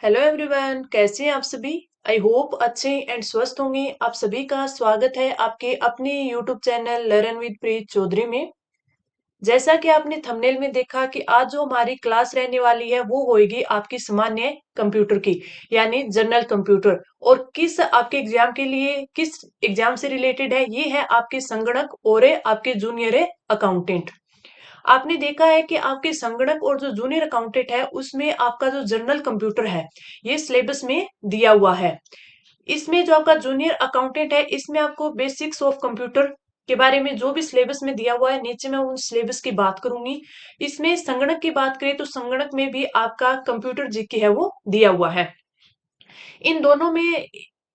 Hello everyone, कैसे हैं आप सभी। आई होप अच्छे एंड स्वस्थ होंगे। आप सभी का स्वागत है आपके अपने यूट्यूब चैनल लर्न विद प्रीत चौधरी में। जैसा कि आपने थंबनेल में देखा कि आज जो हमारी क्लास रहने वाली है वो होएगी आपकी सामान्य कंप्यूटर की, यानी जनरल कंप्यूटर। और किस आपके एग्जाम के लिए, किस एग्जाम से रिलेटेड है, ये है आपके संगणक और आपके जूनियर अकाउंटेंट। आपने देखा है कि आपके संगणक और जो जूनियर अकाउंटेंट है उसमें आपका जो जनरल कंप्यूटर है ये सिलेबस में दिया हुआ है। इसमें जो आपका जूनियर अकाउंटेंट है इसमें आपको बेसिक्स ऑफ कंप्यूटर के बारे में जो भी सिलेबस में दिया हुआ है, नीचे मैं उन सिलेबस की बात करूंगी। इसमें संगणक की बात करें तो संगणक में भी आपका कंप्यूटर जीके है वो दिया हुआ है। इन दोनों में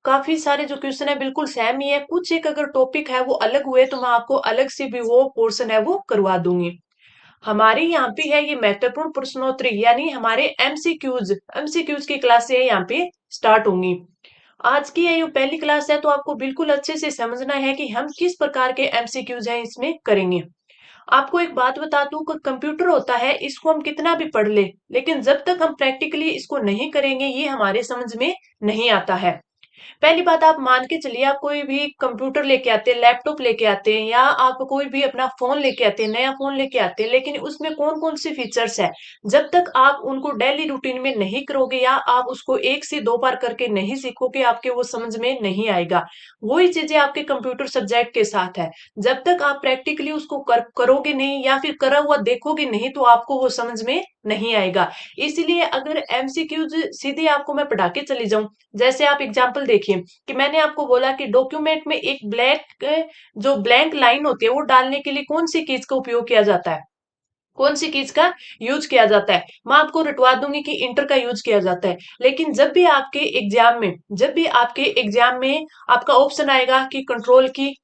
काफी सारे जो क्वेश्चन है बिल्कुल सेम ही है, कुछ एक अगर टॉपिक है वो अलग हुए तो मैं आपको अलग से भी वो पोर्शन है वो करवा दूंगी। हमारी यहाँ पे है ये महत्वपूर्ण प्रश्नोत्तरी, यानी हमारे एमसीक्यूज एमसीक्यूज की क्लासें यहाँ पे स्टार्ट होंगी। आज की ये पहली क्लास है तो आपको बिल्कुल अच्छे से समझना है कि हम किस प्रकार के एमसीक्यूज हैं इसमें करेंगे। आपको एक बात बता दूं कि कंप्यूटर होता है इसको हम कितना भी पढ़ ले, लेकिन जब तक हम प्रैक्टिकली इसको नहीं करेंगे ये हमारे समझ में नहीं आता है। पहली बात, आप मान के चलिए आप कोई भी कंप्यूटर लेके आते हैं, लैपटॉप लेके आते हैं, या आप कोई भी अपना फोन लेके आते हैं, नया फोन लेके आते हैं, लेकिन उसमें कौन कौन से फीचर्स है, जब तक आप उनको डेली रूटीन में नहीं करोगे या आप उसको एक से दो बार करके नहीं सीखोगे आपके वो समझ में नहीं आएगा। वही चीजें आपके कंप्यूटर सब्जेक्ट के साथ है। जब तक आप प्रैक्टिकली उसको करोगे नहीं या फिर करा हुआ देखोगे नहीं तो आपको वो समझ में नहीं आएगा। इसलिए अगर एमसीक्यूज सीधे आपको मैं पढ़ा के चली जाऊं, जैसे आप एग्जाम्पल देखिए कि मैंने आपको बोला कि डॉक्यूमेंट में एक जो ब्लैंक लाइन होती है वो डालने के लिए कौन सी कीज का उपयोग किया जाता है, कौन सी कीज का यूज किया जाता है। मैं आपको रटवा दूंगी कि इंटर का यूज किया जाता है। लेकिन जब भी आपके एग्जाम में आपका ऑप्शन आएगा कि कंट्रोल की,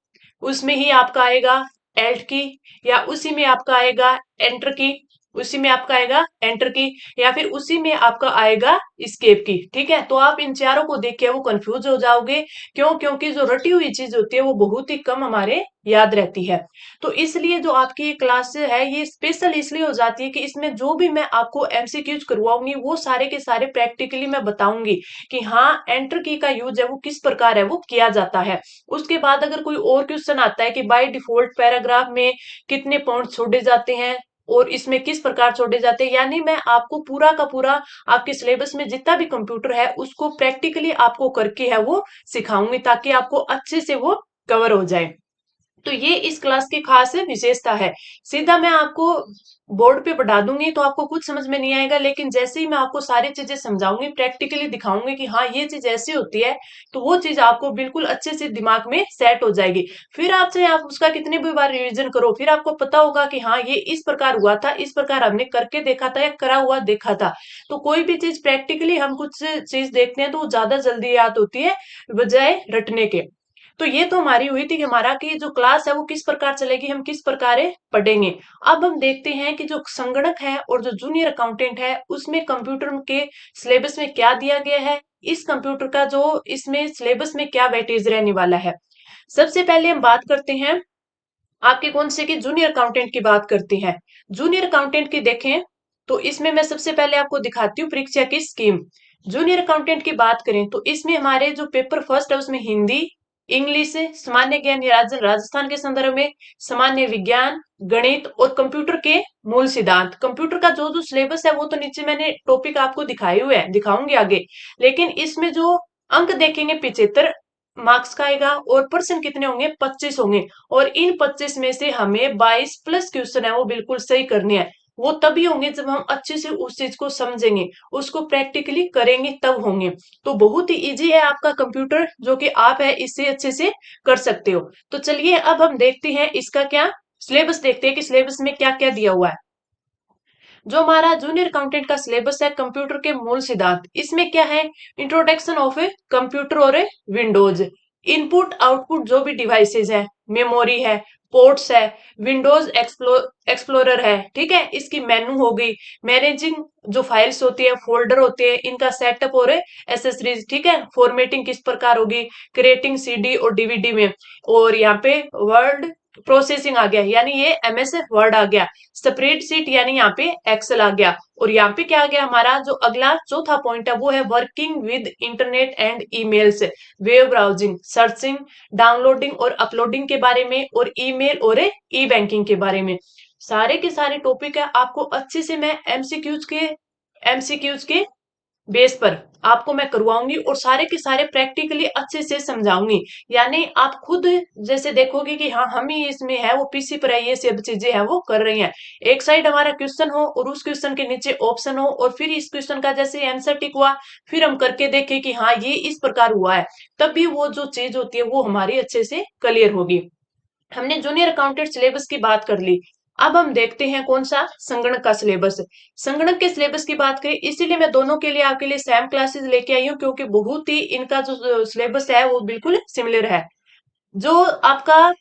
उसमें ही आपका आएगा एल्ट की, या उसी में आपका आएगा एंटर की, उसी में आपका आएगा एंटर की, या फिर उसी में आपका आएगा स्केप की। ठीक है, तो आप इन चारों को देख के वो कंफ्यूज हो जाओगे। क्यों? क्योंकि जो रटी हुई चीज होती है वो बहुत ही कम हमारे याद रहती है। तो इसलिए जो आपकी ये क्लास है ये स्पेशल इसलिए हो जाती है कि इसमें जो भी मैं आपको एमसीक्यूज करवाऊंगी वो सारे के सारे प्रैक्टिकली मैं बताऊंगी कि हाँ एंटर की का यूज है वो किस प्रकार है वो किया जाता है। उसके बाद अगर कोई और क्वेश्चन आता है कि बाय डिफॉल्ट पैराग्राफ में कितने पॉइंट छोड़े जाते हैं और इसमें किस प्रकार छोड़े जाते हैं, यानी मैं आपको पूरा का पूरा आपके सिलेबस में जितना भी कंप्यूटर है उसको प्रैक्टिकली आपको करके है वो सिखाऊंगी ताकि आपको अच्छे से वो कवर हो जाए। तो ये इस क्लास की खास विशेषता है। सीधा मैं आपको बोर्ड पे पढ़ा दूंगी तो आपको कुछ समझ में नहीं आएगा, लेकिन जैसे ही मैं आपको सारी चीजें समझाऊंगी, प्रैक्टिकली दिखाऊंगी कि हाँ ये चीज ऐसी होती है, तो वो चीज आपको बिल्कुल अच्छे से दिमाग में सेट हो जाएगी। फिर आपसे आप उसका कितने भी बार रिवीजन करो फिर आपको पता होगा कि हाँ ये इस प्रकार हुआ था, इस प्रकार हमने करके देखा था या करा हुआ देखा था। तो कोई भी चीज प्रैक्टिकली हम कुछ चीज देखते हैं तो वो ज्यादा जल्दी याद होती है बजाय रटने के। तो ये तो हमारी हुई थी कि हमारा की जो क्लास है वो किस प्रकार चलेगी, हम किस प्रकार पढ़ेंगे। अब हम देखते हैं कि जो संगणक है और जो जूनियर अकाउंटेंट है उसमें कंप्यूटर के सिलेबस में क्या दिया गया है, इस कंप्यूटर का जो इसमें सिलेबस में क्या वेटेज रहने वाला है। सबसे पहले हम बात करते हैं आपके कौन से की जूनियर अकाउंटेंट की बात करते हैं। जूनियर अकाउंटेंट की देखें तो इसमें मैं सबसे पहले आपको दिखाती हूँ परीक्षा की स्कीम। जूनियर अकाउंटेंट की बात करें तो इसमें हमारे जो पेपर फर्स्ट है उसमें हिंदी, इंग्लिश, सामान्य ज्ञान या राजस्थान के संदर्भ में, सामान्य विज्ञान, गणित और कंप्यूटर के मूल सिद्धांत। कंप्यूटर का जो जो सिलेबस है वो तो नीचे मैंने टॉपिक आपको दिखाए हुए हैं, दिखाऊंगी आगे। लेकिन इसमें जो अंक देखेंगे 75 मार्क्स का आएगा और पर्सन कितने होंगे, 25 होंगे। और इन 25 में से हमें 22 प्लस क्वेश्चन है वो बिल्कुल सही करने हैं। वो तभी होंगे जब हम अच्छे से उस चीज को समझेंगे, उसको प्रैक्टिकली करेंगे तब होंगे। तो बहुत ही इजी है आपका कंप्यूटर जो कि आप है इससे अच्छे से कर सकते हो। तो चलिए अब हम देखते हैं इसका क्या सिलेबस, देखते हैं कि सिलेबस में क्या क्या दिया हुआ है। जो हमारा जूनियर अकाउंटेंट का सिलेबस है कंप्यूटर के मूल सिद्धांत, इसमें क्या है, इंट्रोडक्शन ऑफ ए कंप्यूटर और ए विंडोज, इनपुट आउटपुट जो भी डिवाइसेज है, मेमोरी है, पोर्ट्स है, विंडोज एक्सप्लोरर है, ठीक है, इसकी मेनू हो गई, मैनेजिंग जो फाइल्स होती है, फोल्डर होते हैं, इनका सेटअप और एसेसरीज, ठीक है, फॉर्मेटिंग किस प्रकार होगी, क्रिएटिंग सीडी और डीवीडी में, और यहाँ पे वर्ड प्रोसेसिंग आ गया, यानी ये एमएस वर्ड आ गया। स्प्रेडशीट यानी यहाँ पे एक्सेल आ गया। और यहाँ पे क्या आ गया, हमारा जो अगला चौथा पॉइंट है वो है working with internet and emails, web browsing, searching, downloading और अपलोडिंग के बारे में, और ईमेल और ई बैंकिंग के बारे में। सारे के सारे टॉपिक है, आपको अच्छे से मैं एमसीक्यूज के बेस पर आपको मैं करवाऊंगी, और सारे के सारे प्रैक्टिकली अच्छे से समझाऊंगी। यानी आप खुद जैसे देखोगे कि हाँ हम ही इसमें है, वो पीसी पर है, ये सब चीजें हैं वो कर रही हैं। एक साइड हमारा क्वेश्चन हो और उस क्वेश्चन के नीचे ऑप्शन हो, और फिर इस क्वेश्चन का जैसे आंसर टिक हुआ, फिर हम करके देखें कि हाँ ये इस प्रकार हुआ है, तब भी वो जो चीज होती है वो हमारी अच्छे से क्लियर होगी। हमने जूनियर अकाउंटेंट सिलेबस की बात कर ली। अब हम देखते हैं कौन सा, संगणक का सिलेबस। संगणक के सिलेबस की बात करें, इसीलिए मैं दोनों के लिए आपके लिए सेम क्लासेस लेके आई हूँ, क्योंकि बहुत ही इनका जो सिलेबस है वो बिल्कुल सिमिलर है। जो आपका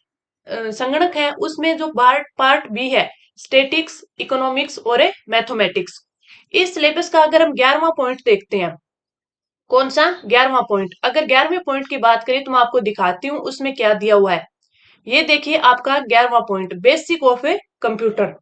संगणक है उसमें जो पार्ट पार्ट बी है, स्टेटिक्स, इकोनॉमिक्स और मैथमेटिक्स। इस सिलेबस का अगर हम 11वां पॉइंट देखते हैं, कौन सा 11वां पॉइंट, अगर 11वें पॉइंट की बात करें तो मैं आपको दिखाती हूँ उसमें क्या दिया हुआ है। ये देखिए आपका 11वां point, basic of a computer.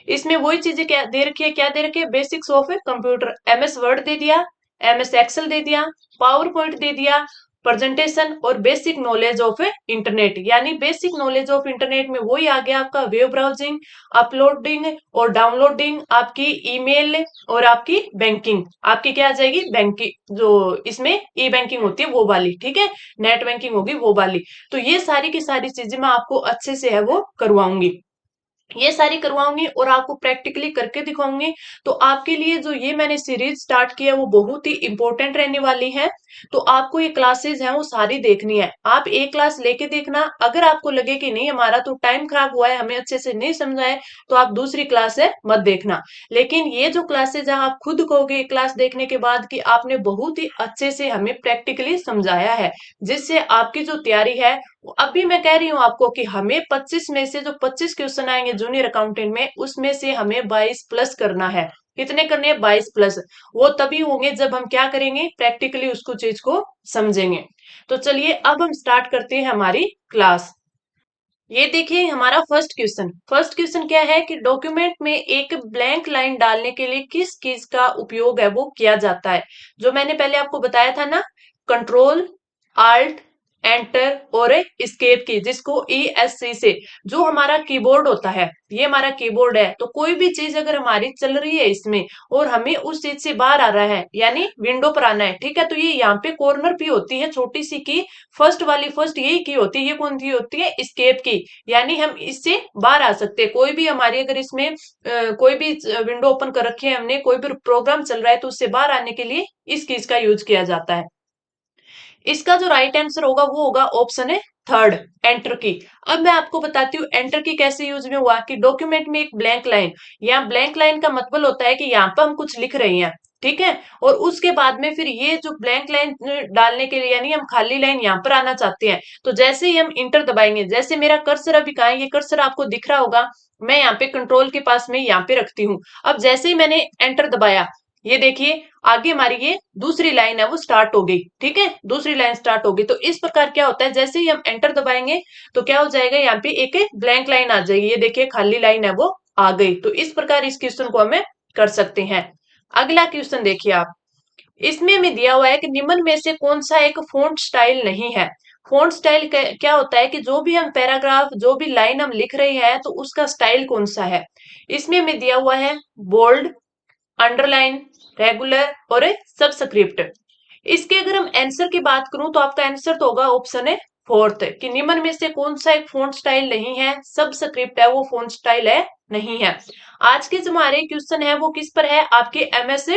इसमें वही चीजें क्या दे रखी है, क्या दे रखी है, basics of a computer. MS Word दे दिया, एमएस एक्सेल दे दिया, पावर पॉइंट दे दिया, प्रेजेंटेशन और बेसिक नॉलेज ऑफ इंटरनेट। यानी बेसिक नॉलेज ऑफ इंटरनेट में वही आ गया आपका वेब ब्राउजिंग, अपलोडिंग और डाउनलोडिंग, आपकी ईमेल और आपकी बैंकिंग। आपकी क्या आ जाएगी, बैंकिंग जो इसमें ई बैंकिंग होती है वो वाली, ठीक है, नेट बैंकिंग होगी वो वाली। तो ये सारी की सारी चीजें मैं आपको अच्छे से है वो करवाऊंगी, ये सारी करवाऊंगी और आपको प्रैक्टिकली करके दिखाऊंगी। तो आपके लिए जो ये मैंने सीरीज स्टार्ट किया है वो बहुत ही इंपॉर्टेंट रहने वाली है। तो आपको ये क्लासेस हैं वो सारी देखनी है, आप एक क्लास लेके देखना। अगर आपको लगे कि नहीं हमारा तो टाइम खराब हुआ है, हमें अच्छे से नहीं समझा है, तो आप दूसरी क्लास है मत देखना। लेकिन ये जो क्लासेज है आप खुद कहोगे क्लास देखने के बाद कि आपने बहुत ही अच्छे से हमें प्रैक्टिकली समझाया है, जिससे आपकी जो तैयारी है, अभी मैं कह रही हूँ आपको कि हमें 25 में से जो 25 क्वेश्चन आएंगे जूनियर अकाउंटेंट में, उसमें से हमें 22 प्लस करना है। कितने करने हैं, 22 प्लस। वो तभी होंगे जब हम क्या करेंगे, प्रैक्टिकली उसको चीज को समझेंगे। तो चलिए अब हम स्टार्ट करते हैं हमारी क्लास। ये देखिए हमारा फर्स्ट क्वेश्चन क्या है कि डॉक्यूमेंट में एक ब्लैंक लाइन डालने के लिए किस चीज का उपयोग है वो किया जाता है। जो मैंने पहले आपको बताया था ना, कंट्रोल, आल्ट, एंटर और एस्केप की, जिसको ESC से, जो हमारा कीबोर्ड होता है, ये हमारा कीबोर्ड है। तो कोई भी चीज अगर हमारी चल रही है इसमें और हमें उस चीज से बाहर आ रहा है, यानी विंडो पर आना है, ठीक है, तो ये यहाँ पे कॉर्नर पे होती है छोटी सी की, फर्स्ट यही की होती है। ये कौन सी होती है, एस्केप की, यानी हम इससे बाहर आ सकते हैं। कोई भी हमारी अगर इसमें कोई भी विंडो ओपन कर रखी है हमने, कोई भी प्रोग्राम चल रहा है, तो उससे बाहर आने के लिए इस कीज का यूज किया जाता है। इसका जो राइट आंसर होगा वो होगा ऑप्शन है थर्ड, एंटर की। अब मैं आपको बताती हूँ एंटर की कैसे यूज में हुआ, कि डॉक्यूमेंट में एक ब्लैंक लाइन, यहाँ ब्लैंक लाइन का मतलब होता है कि यहाँ पर हम कुछ लिख रहे हैं, ठीक है, और उसके बाद में फिर ये जो ब्लैंक लाइन डालने के लिए, यानी हम खाली लाइन यहाँ पर आना चाहते हैं, तो जैसे ही हम इंटर दबाएंगे, जैसे मेरा कर्सर अभी कहाँ है, ये कर्सर आपको दिख रहा होगा, मैं यहाँ पे कंट्रोल के पास में यहाँ पे रखती हूँ। अब जैसे ही मैंने एंटर दबाया, ये देखिए आगे हमारी ये दूसरी लाइन है वो स्टार्ट हो गई, ठीक है, दूसरी लाइन स्टार्ट हो गई। तो इस प्रकार क्या होता है, जैसे ही हम एंटर दबाएंगे तो क्या हो जाएगा, यहाँ पे एक ब्लैंक लाइन आ जाएगी, ये देखिए खाली लाइन है वो आ गई। तो इस प्रकार इस क्वेश्चन को हमें कर सकते हैं। अगला क्वेश्चन देखिए आप, इसमें हमें दिया हुआ है कि निम्न में से कौन सा एक फॉन्ट स्टाइल नहीं है। फॉन्ट स्टाइल क्या होता है कि जो भी हम पैराग्राफ, जो भी लाइन हम लिख रहे हैं, तो उसका स्टाइल कौन सा है। इसमें हमें दिया हुआ है बोल्ड, अंडरलाइन, रेगुलर और सबस्क्रिप्ट। इसके अगर हम आंसर की बात करूं तो आपका आंसर तो होगा ऑप्शन है फोर्थ, कि निम्न में से कौन सा एक फॉन्ट स्टाइल नहीं है, सबस्क्रिप्ट है वो फॉन्ट स्टाइल है नहीं है। आज के जो हमारे क्वेश्चन है वो किस पर है, आपके MS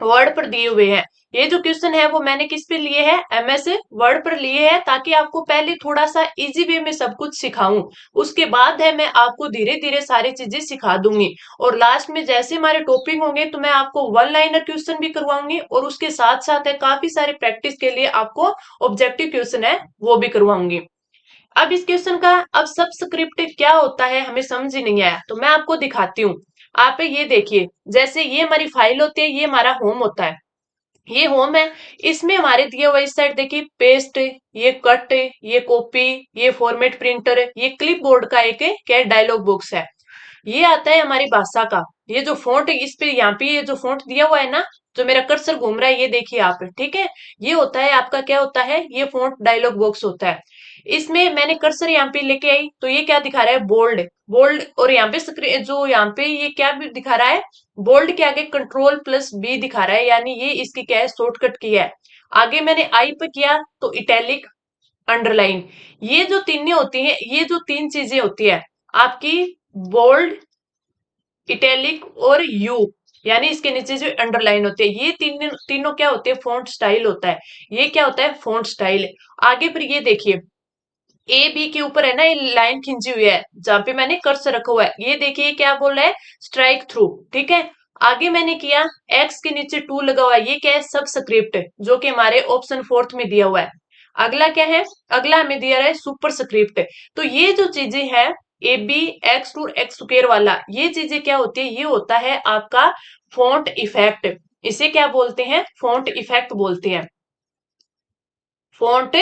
वर्ड पर दिए हुए हैं। ये जो क्वेश्चन है वो मैंने किस पे लिए हैं, MS वर्ड पर लिए हैं, ताकि आपको पहले थोड़ा सा इजी वे में सब कुछ सिखाऊं, उसके बाद है मैं आपको धीरे धीरे सारी चीजें सिखा दूंगी। और लास्ट में जैसे हमारे टॉपिक होंगे तो मैं आपको वन लाइनर क्वेश्चन भी करवाऊंगी, और उसके साथ साथ है काफी सारे प्रैक्टिस के लिए आपको ऑब्जेक्टिव क्वेश्चन है वो भी करवाऊंगी। अब इस क्वेश्चन का, अब सबस्क्रिप्ट क्या होता है हमें समझ ही नहीं आया, तो मैं आपको दिखाती हूँ। आप ये देखिए, जैसे ये हमारी फाइल होती है, ये हमारा होम होता है, ये होम है। इसमें हमारे दिया हुआ इस साइड देखिए पेस्ट, ये कट, ये कॉपी, ये फॉर्मेट प्रिंटर, ये क्लिप बोर्ड का एक क्या डायलॉग बॉक्स है। ये आता है हमारी भाषा का। ये जो फॉन्ट इस पे यहाँ पे ये जो फॉन्ट दिया हुआ है ना, जो मेरा कर्सर घूम रहा है ये देखिए आप, ठीक है। ये होता है आपका क्या होता है, ये फॉन्ट डायलॉग बॉक्स होता है। इसमें मैंने कर्सर यहाँ पे लेके आई तो ये क्या दिखा रहा है, बोल्ड। बोल्ड, और यहाँ पे जो यहाँ पे ये क्या भी दिखा रहा है, बोल्ड के आगे कंट्रोल प्लस बी दिखा रहा है, यानी ये इसकी क्या है, शॉर्टकट की है। आगे मैंने आई पे किया तो इटैलिक, अंडरलाइन, ये जो तीन होती हैं, ये जो तीन चीजें होती है आपकी, बोल्ड, इटैलिक और यू, यानी इसके नीचे जो अंडरलाइन होते हैं, ये तीनों क्या होते हैं, फॉन्ट स्टाइल होता है। ये क्या होता है, फॉन्ट स्टाइल। आगे फिर ये देखिए, ए बी के ऊपर है ना ये लाइन खींची हुई है जहां पे मैंने कर्सर रखा हुआ है, ये देखिए क्या बोल रहा है, स्ट्राइक थ्रू, ठीक है। आगे मैंने किया, एक्स के नीचे टू लगा हुआ है, ये क्या है, सबस्क्रिप्ट, जो कि हमारे ऑप्शन फोर्थ में दिया हुआ है। अगला क्या है, अगला हमें दिया है सुपर स्क्रिप्ट। तो ये जो चीजें हैं, A B, X two, X square वाला, ये चीजें क्या होती है, ये होता है आपका फॉन्ट इफेक्ट। इसे क्या बोलते हैं, फॉन्ट इफेक्ट बोलते हैं, फॉन्ट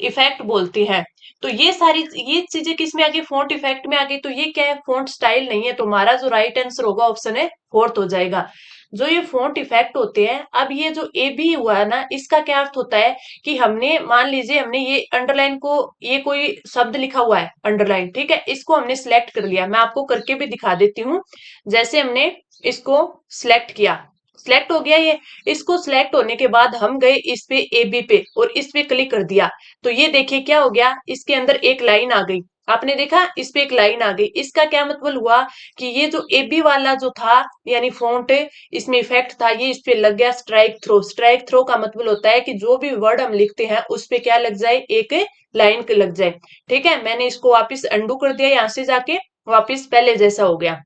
इफेक्ट बोलती है। तो ये सारी ये चीजें किस में आ गई, फॉन्ट इफेक्ट में आ गई। तो ये क्या है, फॉन्ट स्टाइल नहीं है, तो हमारा जो राइट आंसर होगा ऑप्शन है फोर्थ हो जाएगा। जो ये फॉन्ट इफेक्ट होते हैं, अब ये जो ए बी हुआ है ना, इसका क्या अर्थ होता है कि हमने मान लीजिए हमने ये अंडरलाइन को, ये कोई शब्द लिखा हुआ है अंडरलाइन, ठीक है, इसको हमने सिलेक्ट कर लिया। मैं आपको करके भी दिखा देती हूँ। जैसे हमने इसको सिलेक्ट किया, सिलेक्ट हो गया ये। इसको सिलेक्ट होने के बाद हम गए इस पे ए बी पे और इस पे क्लिक कर दिया, तो ये देखिए क्या हो गया, इसके अंदर एक लाइन आ गई। आपने देखा इस पे एक लाइन आ गई, इसका क्या मतलब हुआ कि ये जो ए बी वाला जो था, यानी फॉन्ट इसमें इफेक्ट था, ये इस पे लग गया स्ट्राइक थ्रो। स्ट्राइक थ्रो का मतलब होता है कि जो भी वर्ड हम लिखते हैं उस पे क्या लग जाए, एक लाइन के लग जाए, ठीक है। मैंने इसको वापस अंडू कर दिया, यहां से जाके वापस पहले जैसा हो गया।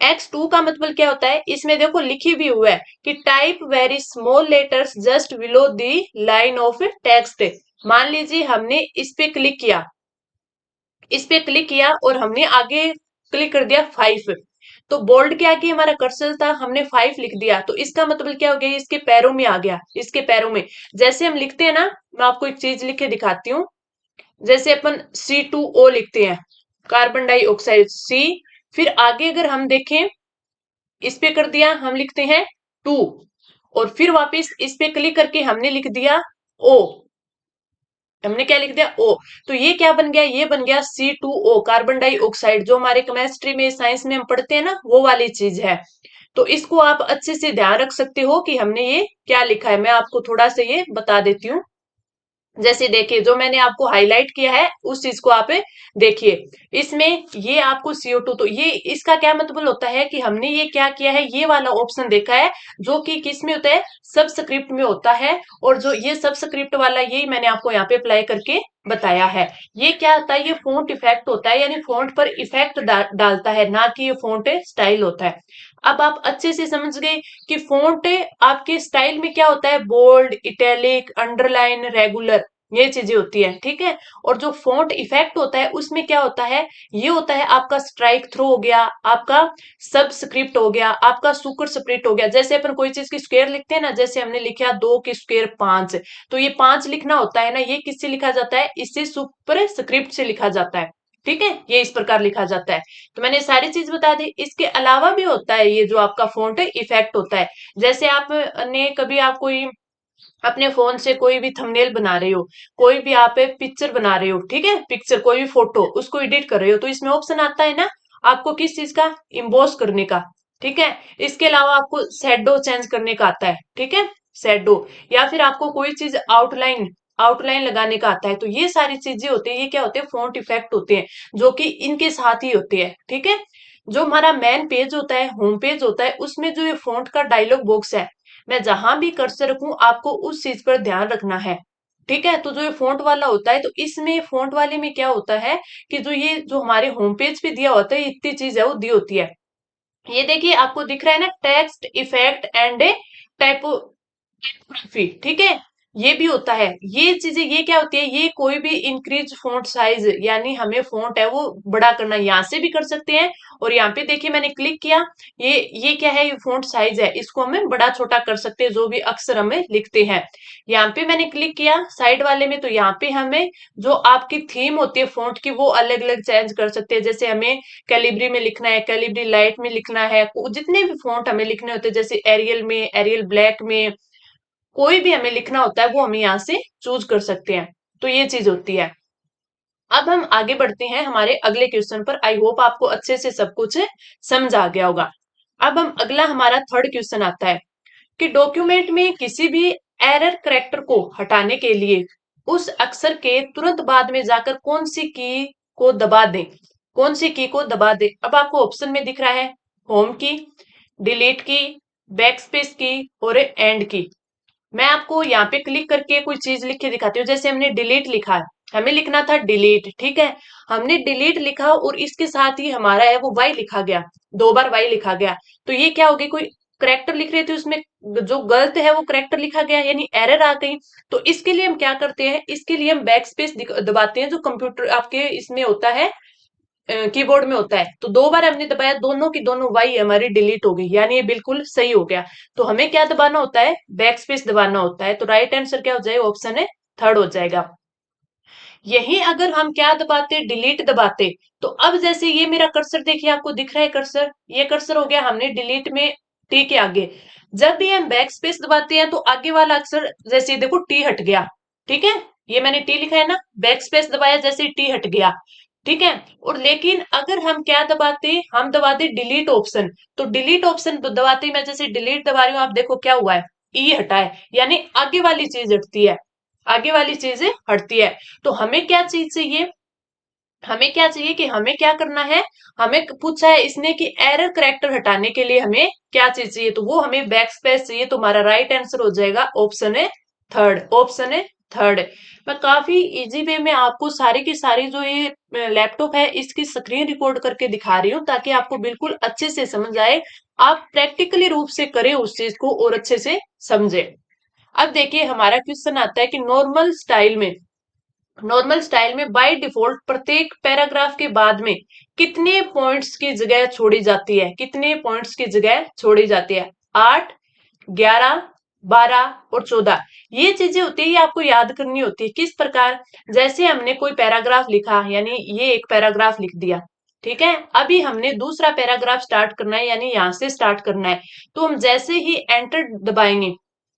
X2 का मतलब क्या होता है, इसमें देखो लिखी भी हुआ है कि type very small letters just below the line of text. मान लीजिए हमने इस पे क्लिक किया, इस पे क्लिक किया और हमने आगे क्लिक कर दिया 5, तो बोल्ड के आगे हमारा कर्सर था, हमने 5 लिख दिया, तो इसका मतलब क्या हो गया, इसके पैरों में आ गया, इसके पैरों में। जैसे हम लिखते हैं ना, मैं आपको एक चीज लिख के दिखाती हूँ। जैसे अपन C2O लिखते हैं, कार्बन डाइऑक्साइड सी, फिर आगे अगर हम देखें, इस पे कर दिया, हम लिखते हैं 2, और फिर वापस इस पे क्लिक करके हमने लिख दिया O, हमने क्या लिख दिया, O। तो ये क्या बन गया, ये बन गया C2O, कार्बन डाइऑक्साइड, जो हमारे केमिस्ट्री में साइंस में हम पढ़ते हैं ना, वो वाली चीज है। तो इसको आप अच्छे से ध्यान रख सकते हो कि हमने ये क्या लिखा है। मैं आपको थोड़ा सा ये बता देती हूँ। जैसे देखिए, जो मैंने आपको हाईलाइट किया है उस चीज को आप देखिए। इसमें ये आपको CO2, तो ये इसका क्या मतलब होता है कि हमने ये क्या किया है, ये वाला ऑप्शन देखा है जो कि किस में होता है, सबस्क्रिप्ट में होता है। और जो ये सबस्क्रिप्ट वाला, यही मैंने आपको यहाँ पे अप्लाई करके बताया है। ये क्या होता है, ये फॉन्ट इफेक्ट होता है, यानी फॉन्ट पर इफेक्ट डालता है, ना कि ये फॉन्ट स्टाइल होता है। अब आप अच्छे से समझ गए कि फॉन्ट आपके स्टाइल में क्या होता है, बोल्ड, इटैलिक, अंडरलाइन, रेगुलर, ये चीजें होती है, ठीक है। और जो फॉन्ट इफेक्ट होता है उसमें क्या होता है, ये होता है आपका स्ट्राइक थ्रो हो गया, आपका सबस्क्रिप्ट हो गया, आपका सुपर स्क्रिप्ट हो गया। जैसे अपन कोई चीज की स्क्वायर लिखते हैं ना, जैसे हमने लिखा 2 की स्क्वायर 5, तो ये 5 लिखना होता है ना, ये किससे लिखा जाता है, इससे सुपर स्क्रिप्ट से लिखा जाता है, ठीक है। ये इस प्रकार लिखा जाता है। तो मैंने सारी चीज बता दी। इसके अलावा भी होता है ये जो आपका फॉन्ट इफेक्ट होता है। जैसे आपने कभी, आप कोई अपने फोन से कोई भी थंबनेल बना रहे हो, कोई भी आप एक पिक्चर बना रहे हो, ठीक है, पिक्चर कोई भी फोटो उसको एडिट कर रहे हो, तो इसमें ऑप्शन आता है ना आपको किस चीज का, इम्बोस करने का, ठीक है। इसके अलावा आपको शेडो चेंज करने का आता है, ठीक है, शेडो, या फिर आपको कोई चीज आउटलाइन, आउटलाइन लगाने का आता है। तो ये सारी चीजें होती है, ये क्या होते हैं, फॉन्ट इफेक्ट होते हैं, जो कि इनके साथ ही होते हैं, ठीक है। जो हमारा मेन पेज होता है, होम पेज होता है, उसमें जो ये फॉन्ट का डायलॉग बॉक्स है, मैं जहां भी कर्सर रखूं आपको उस चीज पर ध्यान रखना है, ठीक है। तो जो ये फॉन्ट वाला होता है, तो इसमें फॉन्ट वाले में क्या होता है कि जो ये जो हमारे होम पेज पे दिया होता है, इतनी चीज है वो दी होती है। ये देखिए आपको दिख रहा है ना, टेक्स्ट इफेक्ट एंड टाइपोग्राफी, ठीक है। ये भी होता है। ये चीजें, ये क्या होती है, ये कोई भी इंक्रीज फॉन्ट साइज, यानी हमें फॉन्ट है वो बड़ा करना, यहाँ से भी कर सकते हैं। और यहाँ पे देखिए मैंने क्लिक किया, ये क्या है, ये फॉन्ट साइज है, इसको हमें बड़ा छोटा कर सकते हैं जो भी अक्षर हमें लिखते हैं। यहाँ पे मैंने क्लिक किया साइड वाले में, तो यहाँ पे हमें जो आपकी थीम होती है फॉन्ट की वो अलग अलग चेंज कर सकते हैं। जैसे हमें कैलिब्री में लिखना है, कैलिब्री लाइट में लिखना है, जितने भी फॉन्ट हमें लिखने होते हैं, जैसे एरियल में, एरियल ब्लैक में, कोई भी हमें लिखना होता है वो हम यहाँ से चूज कर सकते हैं। तो ये चीज होती है। अब हम आगे बढ़ते हैं हमारे अगले क्वेश्चन पर। आई होप आपको अच्छे से सब कुछ समझ आ गया होगा। अब हम अगला, हमारा थर्ड क्वेश्चन आता है कि डॉक्यूमेंट में किसी भी एरर करेक्टर को हटाने के लिए उस अक्षर के तुरंत बाद में जाकर कौन सी की को दबा दें। कौन सी की को दबा दें? अब आपको ऑप्शन में दिख रहा है होम की, डिलीट की, बैकस्पेस की और एंड की। मैं आपको यहाँ पे क्लिक करके कोई चीज लिख के दिखाती हूँ। जैसे हमने डिलीट लिखा है, हमें लिखना था डिलीट, ठीक है। हमने डिलीट लिखा और इसके साथ ही हमारा है वो वाई लिखा गया, दो बार वाई लिखा गया। तो ये क्या हो गई, कोई करेक्टर लिख रहे थे उसमें जो गलत है वो करेक्टर लिखा गया, यानी एरर आ गई। तो इसके लिए हम क्या करते हैं, इसके लिए हम बैक स्पेस दबाते हैं, जो कंप्यूटर आपके इसमें होता है, कीबोर्ड में होता है। तो दो बार हमने दबाया, दोनों की दोनों वाई हमारी डिलीट हो गई, यानी ये बिल्कुल सही हो गया। तो हमें क्या दबाना होता है, बैक स्पेस दबाना होता है। तो राइट आंसर क्या हो जाएगा, ऑप्शन है थर्ड हो जाएगा। यही अगर हम क्या दबाते, डिलीट दबाते, तो अब जैसे ये मेरा कर्सर देखिए, आपको दिख रहा है कर्सर, ये कर्सर हो गया हमने डिलीट में टी के आगे। जब भी हम बैक स्पेस दबाते हैं तो आगे वाला अक्षर, जैसे देखो टी हट गया, ठीक है। ये मैंने टी लिखा है ना, बैक स्पेस दबाया जैसे टी हट गया, ठीक है। और लेकिन अगर हम क्या दबाते, हम दबाते डिलीट ऑप्शन, तो डिलीट ऑप्शन दबाते ही, मैं जैसे डिलीट दबा रही हूँ, आप देखो क्या हुआ है, ई हटा है, यानी आगे वाली चीज हटती है, आगे वाली चीजें हटती है। तो हमें क्या चीज चाहिए, हमें क्या चाहिए कि हमें क्या करना है, हमें पूछा है इसने कि एरर करेक्टर हटाने के लिए हमें क्या चीज चाहिए, तो वो हमें बैक स्पेस चाहिए। तो हमारा राइट आंसर हो जाएगा ऑप्शन है थर्ड, ऑप्शन है थर्ड। मैं काफी इजी वे में आपको सारी की सारी जो ये लैपटॉप है इसकी स्क्रीन रिकॉर्ड करके दिखा रही हूँ, ताकि आपको बिल्कुल अच्छे से समझ आए, आप प्रैक्टिकली रूप से करें उस चीज को और अच्छे से समझे। अब देखिए हमारा क्वेश्चन आता है कि नॉर्मल स्टाइल में बाय डिफॉल्ट प्रत्येक पैराग्राफ के बाद में कितने पॉइंट्स की जगह छोड़ी जाती है, कितने पॉइंट्स की जगह छोड़ी जाती है, 8, 11, 12 और 14। ये चीजें होती है, ये आपको याद करनी होती है। किस प्रकार, जैसे हमने कोई पैराग्राफ लिखा, यानी ये एक पैराग्राफ लिख दिया, ठीक है। अभी हमने दूसरा पैराग्राफ स्टार्ट करना है, यानी यहां से स्टार्ट करना है। तो हम जैसे ही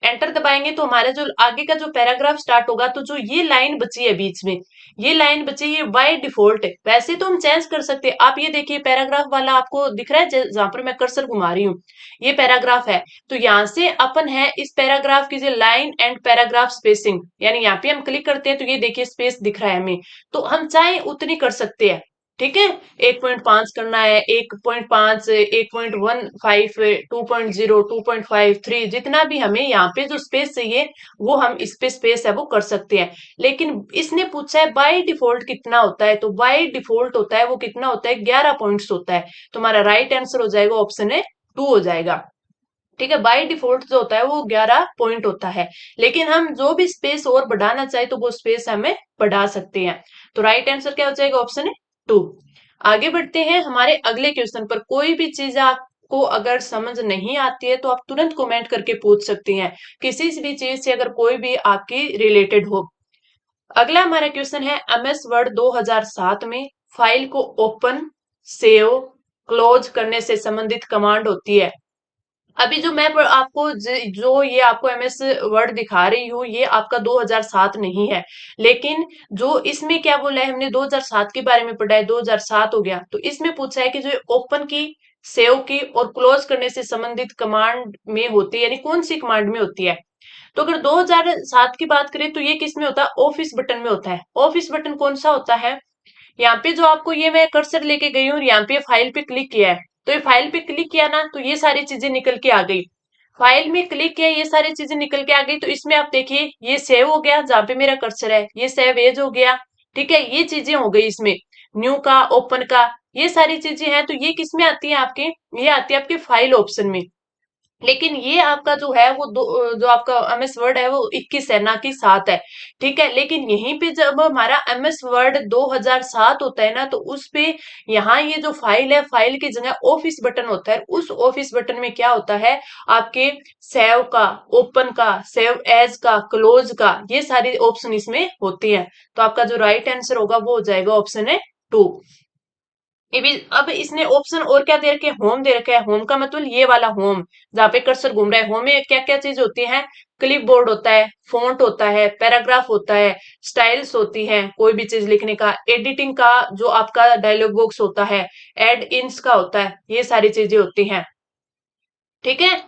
एंटर दबाएंगे तो हमारा जो आगे का जो पैराग्राफ स्टार्ट होगा, तो जो ये लाइन बची है बीच में, ये लाइन बची, ये बाय डिफॉल्ट है। वैसे तो हम चेंज कर सकते हैं, आप ये देखिए पैराग्राफ वाला आपको दिख रहा है, जहां पर मैं कर्सर घुमा रही हूँ, ये पैराग्राफ है। तो यहाँ से अपन है इस पैराग्राफ की जो लाइन एंड पैराग्राफ स्पेसिंग, यानी यहाँ पे हम क्लिक करते हैं तो ये देखिए स्पेस दिख रहा है हमें, तो हम चाहे उतनी कर सकते हैं, ठीक है। 1.5 करना है, 1.5, 1.15, 2.0, 2.5, 3, जितना भी हमें यहाँ पे जो स्पेस चाहिए वो हम इस पे स्पेस है वो कर सकते हैं। लेकिन इसने पूछा है बाय डिफॉल्ट कितना होता है, तो बाय डिफॉल्ट होता है वो कितना होता है, 11 पॉइंट्स होता है। तो हमारा राइट आंसर हो जाएगा ऑप्शन है टू हो जाएगा, ठीक है। बाय डिफॉल्ट जो होता है वो 11 पॉइंट होता है, लेकिन हम जो भी स्पेस और बढ़ाना चाहे तो वो स्पेस हमें बढ़ा सकते हैं। तो राइट आंसर क्या हो जाएगा, ऑप्शन है टू। आगे बढ़ते हैं हमारे अगले क्वेश्चन पर। कोई भी चीज आपको अगर समझ नहीं आती है तो आप तुरंत कमेंट करके पूछ सकती हैं, किसी भी चीज से अगर कोई भी आपकी रिलेटेड हो। अगला हमारा क्वेश्चन है, एमएस वर्ड 2007 में फाइल को ओपन, सेव, क्लोज करने से संबंधित कमांड होती है। अभी जो मैं आपको जो ये आपको एमएस वर्ड दिखा रही हूँ, ये आपका 2007 नहीं है। लेकिन जो इसमें क्या बोला है, हमने 2007 के बारे में पढ़ा है, 2007 हो गया। तो इसमें पूछा है कि जो ओपन की, सेव की और क्लोज करने से संबंधित कमांड में होती है, यानी कौन सी कमांड में होती है। तो अगर 2007 की बात करें तो ये किस में होता है, ऑफिस बटन में होता है। ऑफिस बटन कौन सा होता है, यहाँ पे जो आपको, ये मैं कर्सर लेके गई हूँ, यहाँ पे फाइल पे क्लिक किया है, तो ये फाइल पे क्लिक किया ना, तो ये सारी चीजें निकल के आ गई। फाइल में क्लिक किया, ये सारी चीजें निकल के आ गई। तो इसमें आप देखिए ये सेव हो गया, जहाँ पे मेरा कर्सर है, ये सेव एज हो गया, ठीक है। ये चीजें हो गई इसमें, न्यू का, ओपन का, ये सारी चीजें हैं। तो ये किस में आती है आपके, ये आती है आपके फाइल ऑप्शन में, लेकिन ये आपका जो है वो जो आपका एमएस वर्ड है वो 21 है, ना कि 7 है। ठीक है, लेकिन यहीं पे जब हमारा एमएस वर्ड 2007 होता है ना, तो उस पे यहाँ ये जो फाइल है, फाइल की जगह ऑफिस बटन होता है। उस ऑफिस बटन में क्या होता है, आपके सेव का, ओपन का, सेव एज का, क्लोज का, ये सारी ऑप्शन इसमें होती है। तो आपका जो राइट आंसर होगा वो हो जाएगा ऑप्शन है 2। ये भी अब इसने ऑप्शन और क्या दे रखे हैं, होम दे रखा है। होम का मतलब ये वाला होम जहाँ पे कर्सर घूम रहा है। होम में क्या क्या चीज होती है, क्लिप बोर्ड होता है, फॉन्ट होता है, पैराग्राफ होता है, स्टाइल्स होती है कोई भी चीज लिखने का, एडिटिंग का जो आपका डायलॉग बॉक्स होता है, एड इन्स का होता है, ये सारी चीजें होती हैं। ठीक है,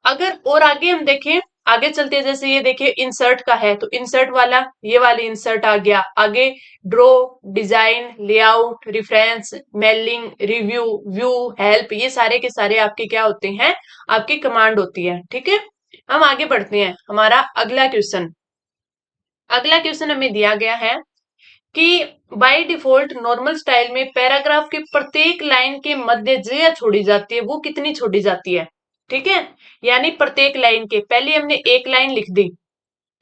अगर और आगे हम देखें, आगे चलते हैं, जैसे ये देखिए इंसर्ट का है, तो इंसर्ट वाला ये वाली इंसर्ट आ गया। आगे draw, design, layout, reference, mailing, review, view, help, ये सारे के सारे आपके क्या होते हैं, आपकी कमांड होती है। ठीक है, हम आगे बढ़ते हैं। हमारा अगला क्वेश्चन, अगला क्वेश्चन हमें दिया गया है कि बाय डिफॉल्ट नॉर्मल स्टाइल में पैराग्राफ के प्रत्येक लाइन के मध्य जगह छोड़ी जाती है, वो कितनी छोड़ी जाती है। ठीक है, यानी प्रत्येक लाइन के पहले हमने एक लाइन लिख दी,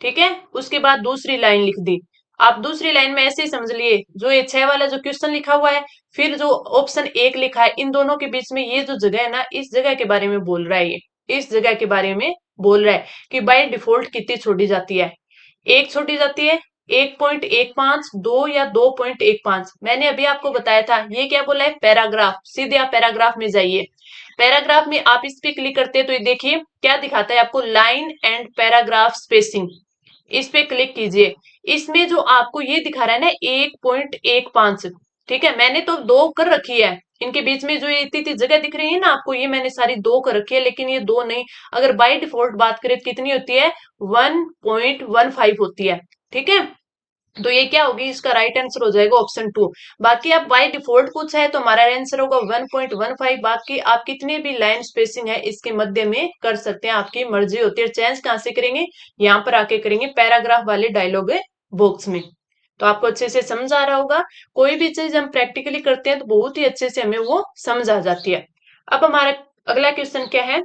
ठीक है, उसके बाद दूसरी लाइन लिख दी। आप दूसरी लाइन में ऐसे ही समझ लिए, जो ये 6 वाला जो क्वेश्चन लिखा हुआ है, फिर जो ऑप्शन 1 लिखा है, इन दोनों के बीच में ये जो जगह है ना, इस जगह के बारे में बोल रहा है। ये इस जगह के बारे में बोल रहा है कि बाय डिफॉल्ट कितनी छोड़ी जाती है। एक छोटी जाती है, 1.15, 2 या 2.15। मैंने अभी आपको बताया था, ये क्या बोला है, पैराग्राफ। सीधे आप पैराग्राफ में जाइए। पैराग्राफ में आप इस पे क्लिक करते हैं तो ये देखिए क्या दिखाता है आपको, लाइन एंड पैराग्राफ स्पेसिंग। इस पे क्लिक कीजिए। इसमें जो आपको ये दिखा रहा है ना 1.15, ठीक है, मैंने तो 2 कर रखी है। इनके बीच में जो ये इतनी इतनी जगह दिख रही है ना आपको, ये मैंने सारी 2 कर रखी है, लेकिन ये 2 नहीं। अगर बाय डिफॉल्ट बात करें तो कितनी होती है, 1.15 होती है। ठीक है, तो ये क्या होगी, इसका राइट आंसर हो जाएगा ऑप्शन 2। बाकी आप बाय डिफॉल्ट पूछा है तो हमारा आंसर होगा 1.15। बाकी आप कितने भी लाइन स्पेसिंग है इसके मध्य में कर सकते हैं, आपकी मर्जी होती है। चेंज कहां से करेंगे, यहाँ पर आके करेंगे पैराग्राफ वाले डायलॉग बॉक्स में। तो आपको अच्छे से समझ आ रहा होगा। कोई भी चीज हम प्रैक्टिकली करते हैं तो बहुत ही अच्छे से हमें वो समझ आ जाती है। अब हमारा अगला क्वेश्चन क्या है,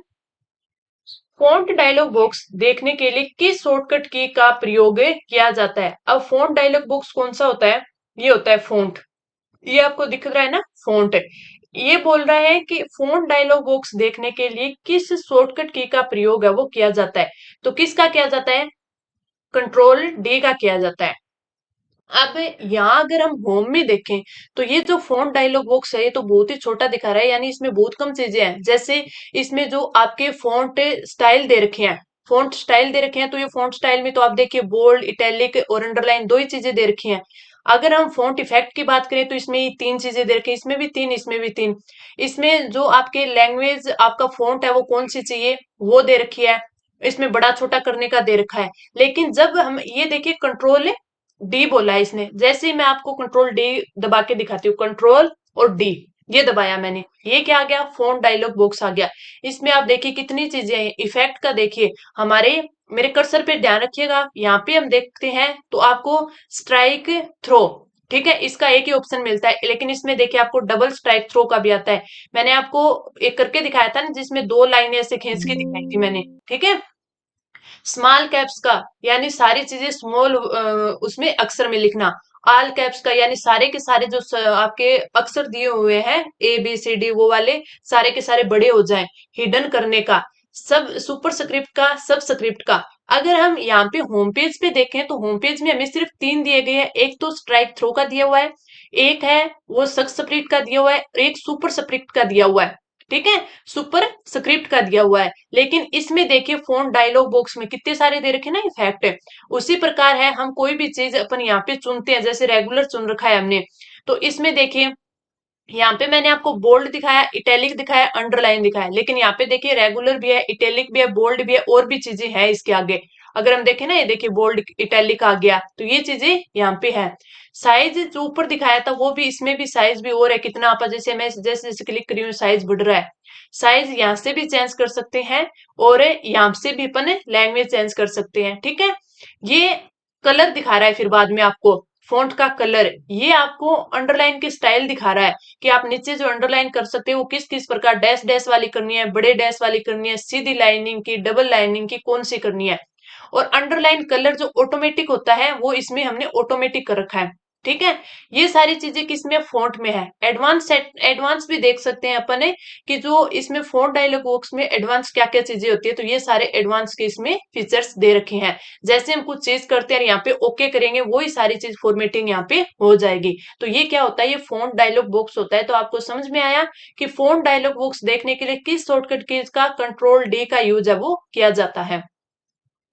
फ़ॉन्ट डायलॉग बॉक्स देखने के लिए किस शॉर्टकट की का प्रयोग किया जाता है। अब फ़ॉन्ट डायलॉग बॉक्स कौन सा होता है, ये होता है फ़ॉन्ट। ये आपको दिख रहा है ना, फ़ॉन्ट। ये बोल रहा है कि फ़ॉन्ट डायलॉग बॉक्स देखने के लिए किस शॉर्टकट की का प्रयोग है वो किया जाता है। तो किसका किया जाता है, कंट्रोल डी का किया जाता है। अब यहाँ अगर हम होम में देखें तो ये जो फ़ॉन्ट डायलॉग बॉक्स है ये तो बहुत ही छोटा दिखा रहा है, यानी इसमें बहुत कम चीजें हैं। जैसे इसमें जो आपके फ़ॉन्ट स्टाइल दे रखे हैं, फ़ॉन्ट स्टाइल दे रखे हैं, तो ये फ़ॉन्ट स्टाइल में तो आप देखिए बोल्ड, इटैलिक और अंडरलाइन 2 ही चीजें दे रखी हैं। अगर हम फ़ॉन्ट इफेक्ट की बात करें तो इसमें 3 चीजें दे रखी हैं, इसमें भी 3, इसमें भी 3। इसमें जो आपके लैंग्वेज आपका फ़ॉन्ट है वो कौन सी चाहिए वो दे रखी है, इसमें बड़ा छोटा करने का दे रखा है। लेकिन जब हम ये देखिए कंट्रोल डी बोला है इसने, जैसे ही मैं आपको कंट्रोल डी दबा के दिखाती हूँ, कंट्रोल और डी ये दबाया मैंने, ये क्या आ गया, फोन डायलॉग बॉक्स आ गया। इसमें आप देखिए कितनी चीजें हैं। इफेक्ट का देखिए, हमारे मेरे कर्सर पे ध्यान रखिएगा, यहाँ पे हम देखते हैं तो आपको स्ट्राइक थ्रो, ठीक है, इसका एक ही ऑप्शन मिलता है, लेकिन इसमें देखिए आपको डबल स्ट्राइक थ्रो का भी आता है। मैंने आपको एक करके दिखाया था ना, जिसमें 2 लाइनें ऐसे खींच के दिखाई थी मैंने। ठीक है, स्मॉल कैप्स का यानी सारी चीजें स्मॉल उसमें अक्षर में लिखना। ऑल कैप्स का यानी सारे के सारे जो आपके अक्षर दिए हुए हैं ABCD वो वाले सारे के सारे बड़े हो जाएं। हिडन करने का, सब सुपर स्क्रिप्ट का, सब स्क्रिप्ट का। अगर हम यहाँ पे होम पेज पे देखें तो होम पेज में हमें सिर्फ 3 दिए गए हैं। एक तो स्ट्राइक थ्रो का दिया हुआ है, एक है वो सब स्क्रिप्ट का दिया हुआ है, एक सुपर स्क्रिप्ट का दिया हुआ है। ठीक है, सुपर स्क्रिप्ट का दिया हुआ है। लेकिन इसमें देखिए फोन डायलॉग बॉक्स में कितने सारे दे रखे ना इफेक्ट है। उसी प्रकार है, हम कोई भी चीज अपन यहाँ पे चुनते हैं, जैसे रेगुलर चुन रखा है हमने, तो इसमें देखिए यहाँ पे मैंने आपको बोल्ड दिखाया, इटैलिक दिखाया, अंडरलाइन दिखाया, लेकिन यहाँ पे देखिए रेगुलर भी है, इटैलिक भी है, बोल्ड भी है, और भी चीजें हैं इसके आगे। अगर हम देखें ना, ये देखिए बोल्ड इटैलिक आ गया, तो ये चीजें यहाँ पे है। साइज जो ऊपर दिखाया था वो भी, इसमें भी साइज भी और है कितना, आप जैसे मैं जैसे जैसे क्लिक करी हूँ साइज बढ़ रहा है। साइज यहाँ से भी चेंज कर सकते हैं, और यहाँ से भी अपन लैंग्वेज चेंज कर सकते हैं। ठीक है, ये कलर दिखा रहा है फिर बाद में आपको, फॉन्ट का कलर, ये आपको अंडरलाइन की स्टाइल दिखा रहा है कि आप नीचे जो अंडरलाइन कर सकते हो वो किस किस प्रकार, डैश डैश वाली करनी है, बड़े डैश वाली करनी है, सीधी लाइनिंग की, डबल लाइनिंग की, कौन सी करनी है। और अंडरलाइन कलर जो ऑटोमेटिक होता है वो इसमें हमने ऑटोमेटिक कर रखा है। ठीक है, ये सारी चीजें किसमें, फॉन्ट में है। एडवांस सेट, एडवांस भी देख सकते हैं अपन कि जो इसमें फॉन्ट डायलॉग बॉक्स में एडवांस क्या क्या चीजें होती है, तो ये सारे एडवांस के इसमें फीचर्स दे रखे हैं। जैसे हम कुछ चीज करते हैं यहाँ पे ओके करेंगे, वही सारी चीज फॉर्मेटिंग यहाँ पे हो जाएगी। तो ये क्या होता है, ये फॉन्ट डायलॉग बॉक्स होता है। तो आपको समझ में आया कि फॉन्ट डायलॉग बॉक्स देखने के लिए किस शॉर्टकट कीज का, कंट्रोल डी का यूज है वो किया जाता है।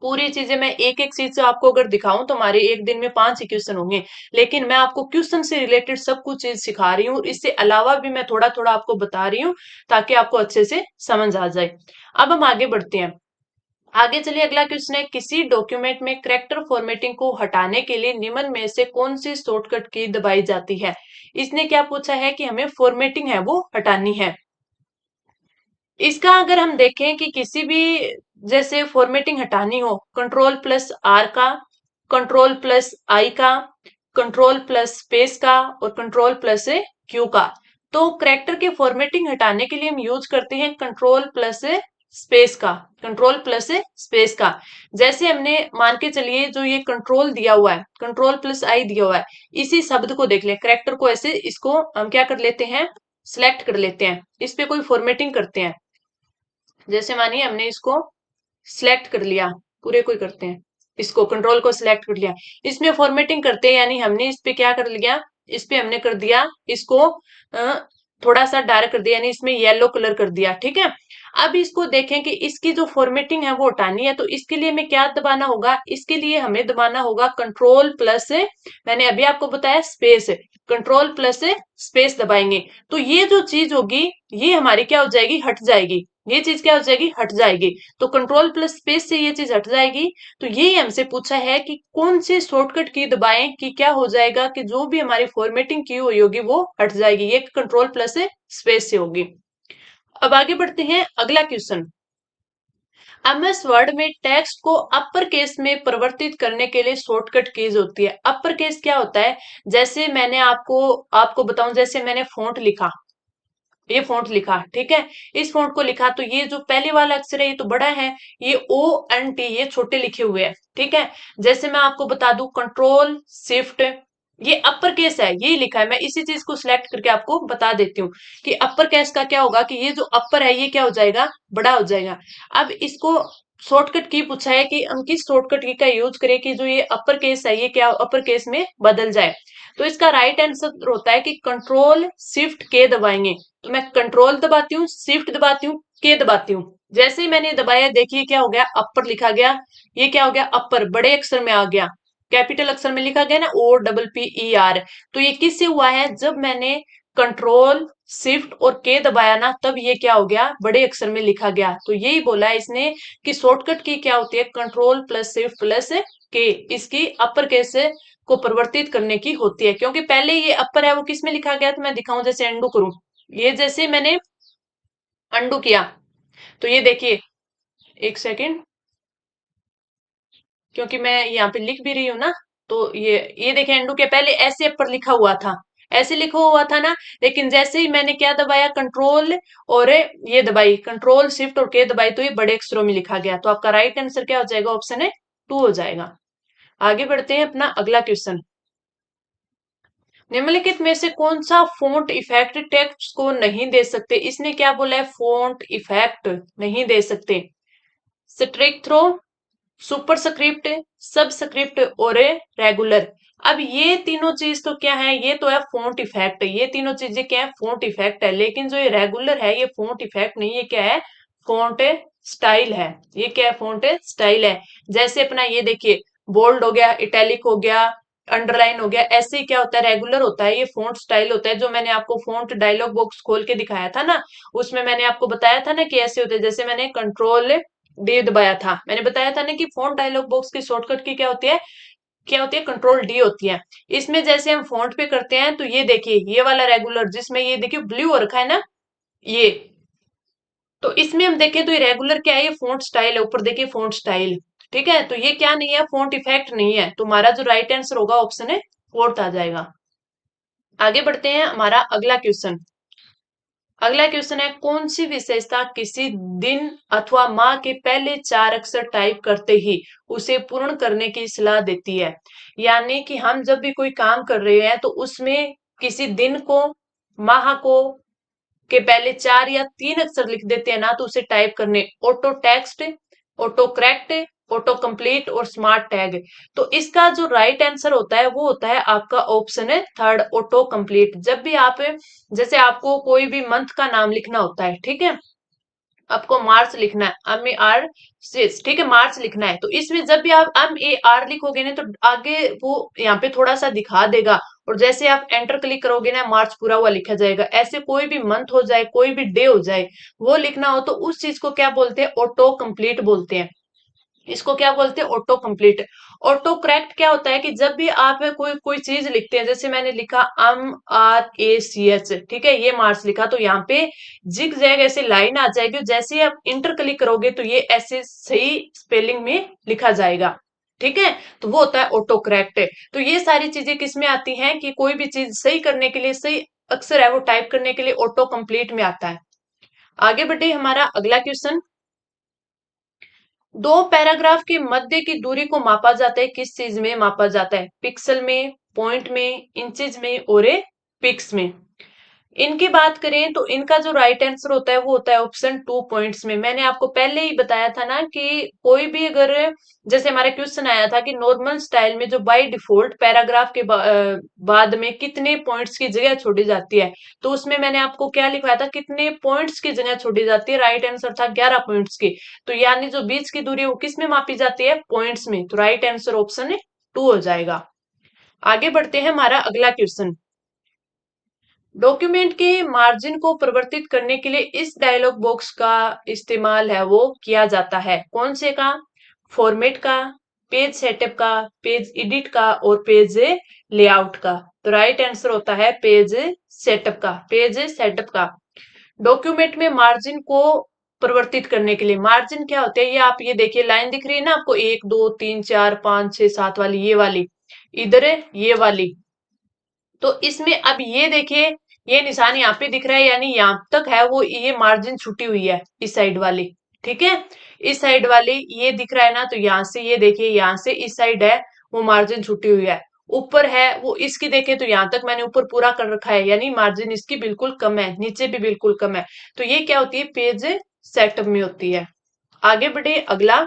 पूरी चीजें मैं एक एक चीज से आपको अगर दिखाऊं तो हमारे एक दिन में 5 ही क्वेश्चन होंगे, लेकिन मैं आपको क्वेश्चन से रिलेटेड सब कुछ चीज सिखा रही हूँ। इससे अलावा भी मैं थोड़ा थोड़ा आपको बता रही हूँ ताकि आपको अच्छे से समझ आ जाए। अब हम आगे बढ़ते हैं। आगे चलिए, अगला क्वेश्चन है, किसी डॉक्यूमेंट में कैरेक्टर फॉर्मेटिंग को हटाने के लिए निम्न में से कौन सी शॉर्टकट की दबाई जाती है। इसने क्या पूछा है कि हमें फॉर्मेटिंग है वो हटानी है। इसका अगर हम देखें कि किसी भी, जैसे फॉर्मेटिंग हटानी हो, कंट्रोल प्लस आर का, कंट्रोल प्लस आई का, कंट्रोल प्लस स्पेस का और कंट्रोल प्लस क्यू का। तो करेक्टर के फॉर्मेटिंग हटाने के लिए हम यूज करते हैं कंट्रोल प्लस स्पेस का, कंट्रोल प्लस स्पेस का। जैसे हमने मान के चलिए जो ये कंट्रोल दिया हुआ है, कंट्रोल प्लस आई दिया हुआ है, इसी शब्द को देख ले, करेक्टर को ऐसे इसको हम क्या कर लेते हैं, सिलेक्ट कर लेते हैं, इस पे कोई फॉर्मेटिंग करते हैं। जैसे मानिए हमने इसको सिलेक्ट कर लिया, पूरे को ही करते हैं, इसको कंट्रोल को सिलेक्ट कर लिया, इसमें फॉर्मेटिंग करते हैं, यानी हमने इस पे क्या कर लिया, इस पे हमने कर दिया इसको थोड़ा सा डार्क कर दिया, यानी इसमें येलो कलर कर दिया। ठीक है, अब इसको देखें कि इसकी जो फॉर्मेटिंग है वो हटानी है, तो इसके लिए हमें क्या दबाना होगा, इसके लिए हमें दबाना होगा कंट्रोल प्लस, मैंने अभी आपको बताया स्पेस, कंट्रोल प्लस स्पेस दबाएंगे तो ये जो चीज होगी ये हमारी क्या हो जाएगी, हट जाएगी। ये चीज क्या हो जाएगी, हट जाएगी। तो कंट्रोल प्लस स्पेस से ये चीज हट जाएगी। तो ये हमसे पूछा है कि कौन से शॉर्टकट की दबाएं कि क्या हो जाएगा, कि जो भी हमारी फॉर्मेटिंग की हुई होगी वो हट जाएगी, ये कंट्रोल प्लस स्पेस से होगी। अब आगे बढ़ते हैं, अगला क्वेश्चन। एमएस वर्ड में टेक्स्ट को अपर केस में परिवर्तित करने के लिए शॉर्टकट कीज होती है। अपर केस क्या होता है, जैसे मैंने आपको आपको बताऊं, जैसे मैंने फॉन्ट लिखा, ये फॉन्ट लिखा, ठीक है, इस फॉन्ट को लिखा, तो ये जो पहले वाला अक्षर है ये तो बड़ा है, ये ओ एन टी ये छोटे लिखे हुए हैं। ठीक है, जैसे मैं आपको बता दूं कंट्रोल शिफ्ट, ये अपर केस है, ये लिखा है, मैं इसी चीज को सिलेक्ट करके आपको बता देती हूँ कि अपर केस का क्या होगा, कि ये जो अपर है ये क्या हो जाएगा, बड़ा हो जाएगा। अब इसको शॉर्टकट की पूछा है कि हम किस शॉर्टकट की का यूज करें कि जो ये अपर केस है ये क्या अपर केस में बदल जाए। तो इसका राइट आंसर होता है कि कंट्रोल शिफ्ट के दबाएंगे। तो मैं कंट्रोल दबाती हूँ, शिफ्ट दबाती हूँ, के दबाती हूँ, जैसे ही मैंने दबाया देखिए क्या हो गया, अपर लिखा गया, ये क्या हो गया, अपर बड़े अक्षर में आ गया, कैपिटल अक्षर में लिखा गया ना, O double P E R. तो ये किससे हुआ है, जब मैंने कंट्रोल शिफ्ट और के दबाया ना, तब ये क्या हो गया, बड़े अक्षर में लिखा गया। तो यही बोला है इसने कि शॉर्टकट की क्या होती है, कंट्रोल प्लस शिफ्ट प्लस के, इसकी अपर केस को परिवर्तित करने की होती है, क्योंकि पहले ये अपर है वो किस में लिखा गया, तो मैं दिखाऊं, जैसे अंडू करूं, ये जैसे मैंने अंडू किया, तो ये देखिए, एक सेकेंड, क्योंकि मैं यहाँ पे लिख भी रही हूँ ना, तो ये देखिए अंडू के पहले ऐसे ऊपर लिखा हुआ था, ऐसे लिखा हुआ था ना, लेकिन जैसे ही मैंने क्या दबाया, कंट्रोल और ये दबाई, कंट्रोल शिफ्ट और के दबाई, तो ये बड़े अक्षरों में लिखा गया। तो आपका राइट आंसर क्या हो जाएगा, ऑप्शन है 2 हो जाएगा। आगे बढ़ते हैं, अपना अगला क्वेश्चन। निम्नलिखित में से कौन सा फॉन्ट इफेक्ट टेक्स्ट को नहीं दे सकते। इसने क्या बोला है, फॉन्ट इफेक्ट नहीं दे सकते। स्ट्रिक थ्रो, सुपर स्क्रिप्ट, सब स्क्रिप्ट और रेगुलर। अब ये तीनों चीज तो क्या है, ये तो है फॉन्ट इफेक्ट, ये तीनों चीजें क्या है, फॉन्ट इफेक्ट है। लेकिन जो ये रेगुलर है ये फॉन्ट इफेक्ट नहीं है, क्या है, फॉन्ट स्टाइल है। ये क्या है, फॉन्ट स्टाइल है। जैसे अपना ये देखिए, बोल्ड हो गया, इटैलिक हो गया, अंडरलाइन हो गया, ऐसे ही क्या होता है, रेगुलर होता है, ये फॉन्ट स्टाइल होता है। जो मैंने आपको फॉन्ट डायलॉग बॉक्स खोल के दिखाया था ना, उसमें मैंने आपको बताया था ना कि ऐसे होते हैं। जैसे मैंने कंट्रोल डी दबाया था, मैंने बताया था ना कि फॉन्ट डायलॉग बॉक्स की शॉर्टकट की क्या होती है, क्या होती है, कंट्रोल डी होती है। इसमें जैसे हम फॉन्ट पे करते हैं, तो ये देखिए ये वाला रेगुलर, जिसमें ये देखिए ब्लू हो रखा है ना, ये, तो इसमें हम देखें तो ये रेगुलर क्या है, ये फॉन्ट स्टाइल है, ऊपर देखिए फॉन्ट स्टाइल। ठीक है, तो ये क्या नहीं है, फॉन्ट इफेक्ट नहीं है। तुम्हारा जो राइट आंसर होगा ऑप्शन है फोर्थ आ जाएगा। आगे बढ़ते हैं, हमारा अगला क्वेश्चन। अगला क्वेश्चन है, कौन सी विशेषता किसी दिन अथवा माह के पहले चार अक्षर टाइप करते ही उसे पूर्ण करने की सलाह देती है? यानी कि हम जब भी कोई काम कर रहे हैं तो उसमें किसी दिन को, माह को के पहले चार या तीन अक्षर लिख देते हैं ना, तो उसे टाइप करने auto text, auto correct, auto complete और स्मार्ट टैग। तो इसका जो राइट आंसर होता है वो होता है आपका ऑप्शन है थर्ड, ऑटो कंप्लीट। जब भी आप, जैसे आपको कोई भी मंथ का नाम लिखना होता है, ठीक है, आपको मार्च लिखना है, एम ए आर सिक्स, ठीक है, मार्च लिखना है, तो इसमें जब भी आप एम ए आर लिखोगे ना तो आगे वो यहाँ पे थोड़ा सा दिखा देगा, और जैसे आप एंटर क्लिक करोगे ना मार्च पूरा हुआ लिखा जाएगा। ऐसे कोई भी मंथ हो जाए, कोई भी डे हो जाए, वो लिखना हो तो उस चीज को क्या बोलते हैं? ऑटो कंप्लीट बोलते हैं। इसको क्या बोलते हैं? Auto complete. ऑटो करेक्ट क्या होता है कि जब भी आप कोई कोई चीज लिखते हैं, जैसे मैंने लिखा M R A C H, ठीक है, ये मार्च लिखा, तो यहाँ पे जिग जैग ऐसे लाइन आ जाएगी, जैसे ही आप इंटर क्लिक करोगे तो ये ऐसे सही स्पेलिंग में लिखा जाएगा, ठीक है, तो वो होता है ऑटो करेक्ट। तो ये सारी चीजें किसमें आती हैं कि कोई भी चीज सही करने के लिए, सही अक्षर है वो टाइप करने के लिए ऑटो कंप्लीट में आता है। आगे बढ़े, हमारा अगला क्वेश्चन। दो पैराग्राफ के मध्य की दूरी को मापा जाता है, किस चीज में मापा जाता है? पिक्सल में, पॉइंट में, इंचेज में और पिक्स में। इनकी बात करें तो इनका जो राइट आंसर होता है वो होता है ऑप्शन टू, पॉइंट्स में। मैंने आपको पहले ही बताया था ना कि कोई भी अगर, जैसे हमारा क्वेश्चन आया था कि नॉर्मल स्टाइल में जो बाय डिफॉल्ट पैराग्राफ के बाद में कितने पॉइंट्स की जगह छोड़ी जाती है, तो उसमें मैंने आपको क्या लिखवाया था, कितने पॉइंट्स की जगह छोड़ी जाती है? राइट आंसर था 11 पॉइंट्स की। तो यानी जो बीच की दूरी है वो किस में मापी जाती है? पॉइंट्स में। तो राइट आंसर ऑप्शन है टू हो जाएगा। आगे बढ़ते हैं, हमारा अगला क्वेश्चन। डॉक्यूमेंट के मार्जिन को परिवर्तित करने के लिए इस डायलॉग बॉक्स का इस्तेमाल है वो किया जाता है, कौन से का? फॉर्मेट का, पेज सेटअप का, पेज एडिट का और पेज लेआउट का। तो राइट आंसर होता है पेज सेटअप का, पेज सेटअप का। डॉक्यूमेंट में मार्जिन को परिवर्तित करने के लिए, मार्जिन क्या होते हैं? ये आप ये देखिए, लाइन दिख रही है ना आपको, एक दो तीन चार पांच छह सात वाली, ये वाली, इधर है ये वाली। तो इसमें अब ये देखिए, ये निशान यहाँ पे दिख रहा है, यानी यहाँ तक है वो, ये मार्जिन छुटी हुई है इस साइड वाली, ठीक है, इस साइड वाली ये दिख रहा है ना, तो यहाँ से ये देखिए, यहाँ से इस साइड है वो मार्जिन छुटी हुई है। ऊपर है वो, इसकी देखे तो यहाँ तक मैंने ऊपर पूरा कर रखा है, यानी मार्जिन इसकी बिल्कुल कम है, नीचे भी बिल्कुल कम है। तो ये क्या होती है? पेज सेटअप में होती है। आगे बढ़े, अगला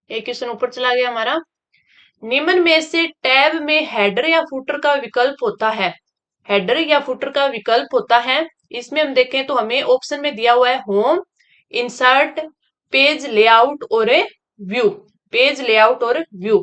एक क्वेश्चन ऊपर चला गया हमारा। निम्न में से टैब में हेडर या फुटर का विकल्प होता है? हेडर या फुटर का विकल्प होता है, इसमें हम देखें तो हमें ऑप्शन में दिया हुआ है होम, इंसर्ट, पेज लेआउट और व्यू, पेज लेआउट और व्यू।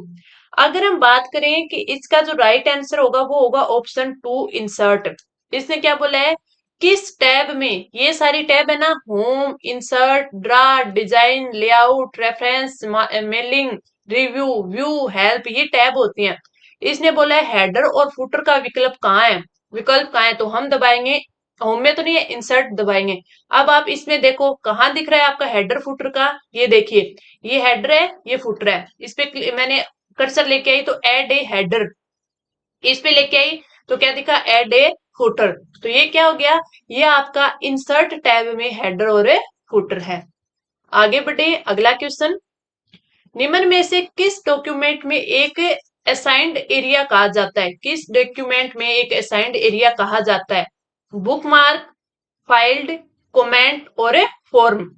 अगर हम बात करें कि इसका जो राइट आंसर होगा वो होगा ऑप्शन टू, इंसर्ट। इसने क्या बोला है? किस टैब में, ये सारी टैब है ना, home, insert, draw, design, layout, reference, mailing, review, view, help, ये टैब होती हैं। इसने बोला है हेडर और फुटर का विकल्प कहाँ है, तो हम दबाएंगे, होम में तो नहीं है, इंसर्ट दबाएंगे। अब आप इसमें देखो कहाँ दिख रहा है आपका हेडर फुटर का, ये देखिए, ये हेडर है, ये फुटर है। इस पे मैंने कर्सर लेके आई तो ऐड ए हेडर, इस पे लेके आई तो क्या दिखा? Add a footer. तो ये क्या हो गया? ये आपका इंसर्ट टैब में हेडर और फुटर है। आगे बढ़े, अगला क्वेश्चन। निम्न में से किस डॉक्यूमेंट में एक असाइंड एरिया कहा जाता है? किस डॉक्यूमेंट में एक असाइंड एरिया कहा जाता है? बुकमार्क, फाइल्ड, कमेंट और फॉर्म,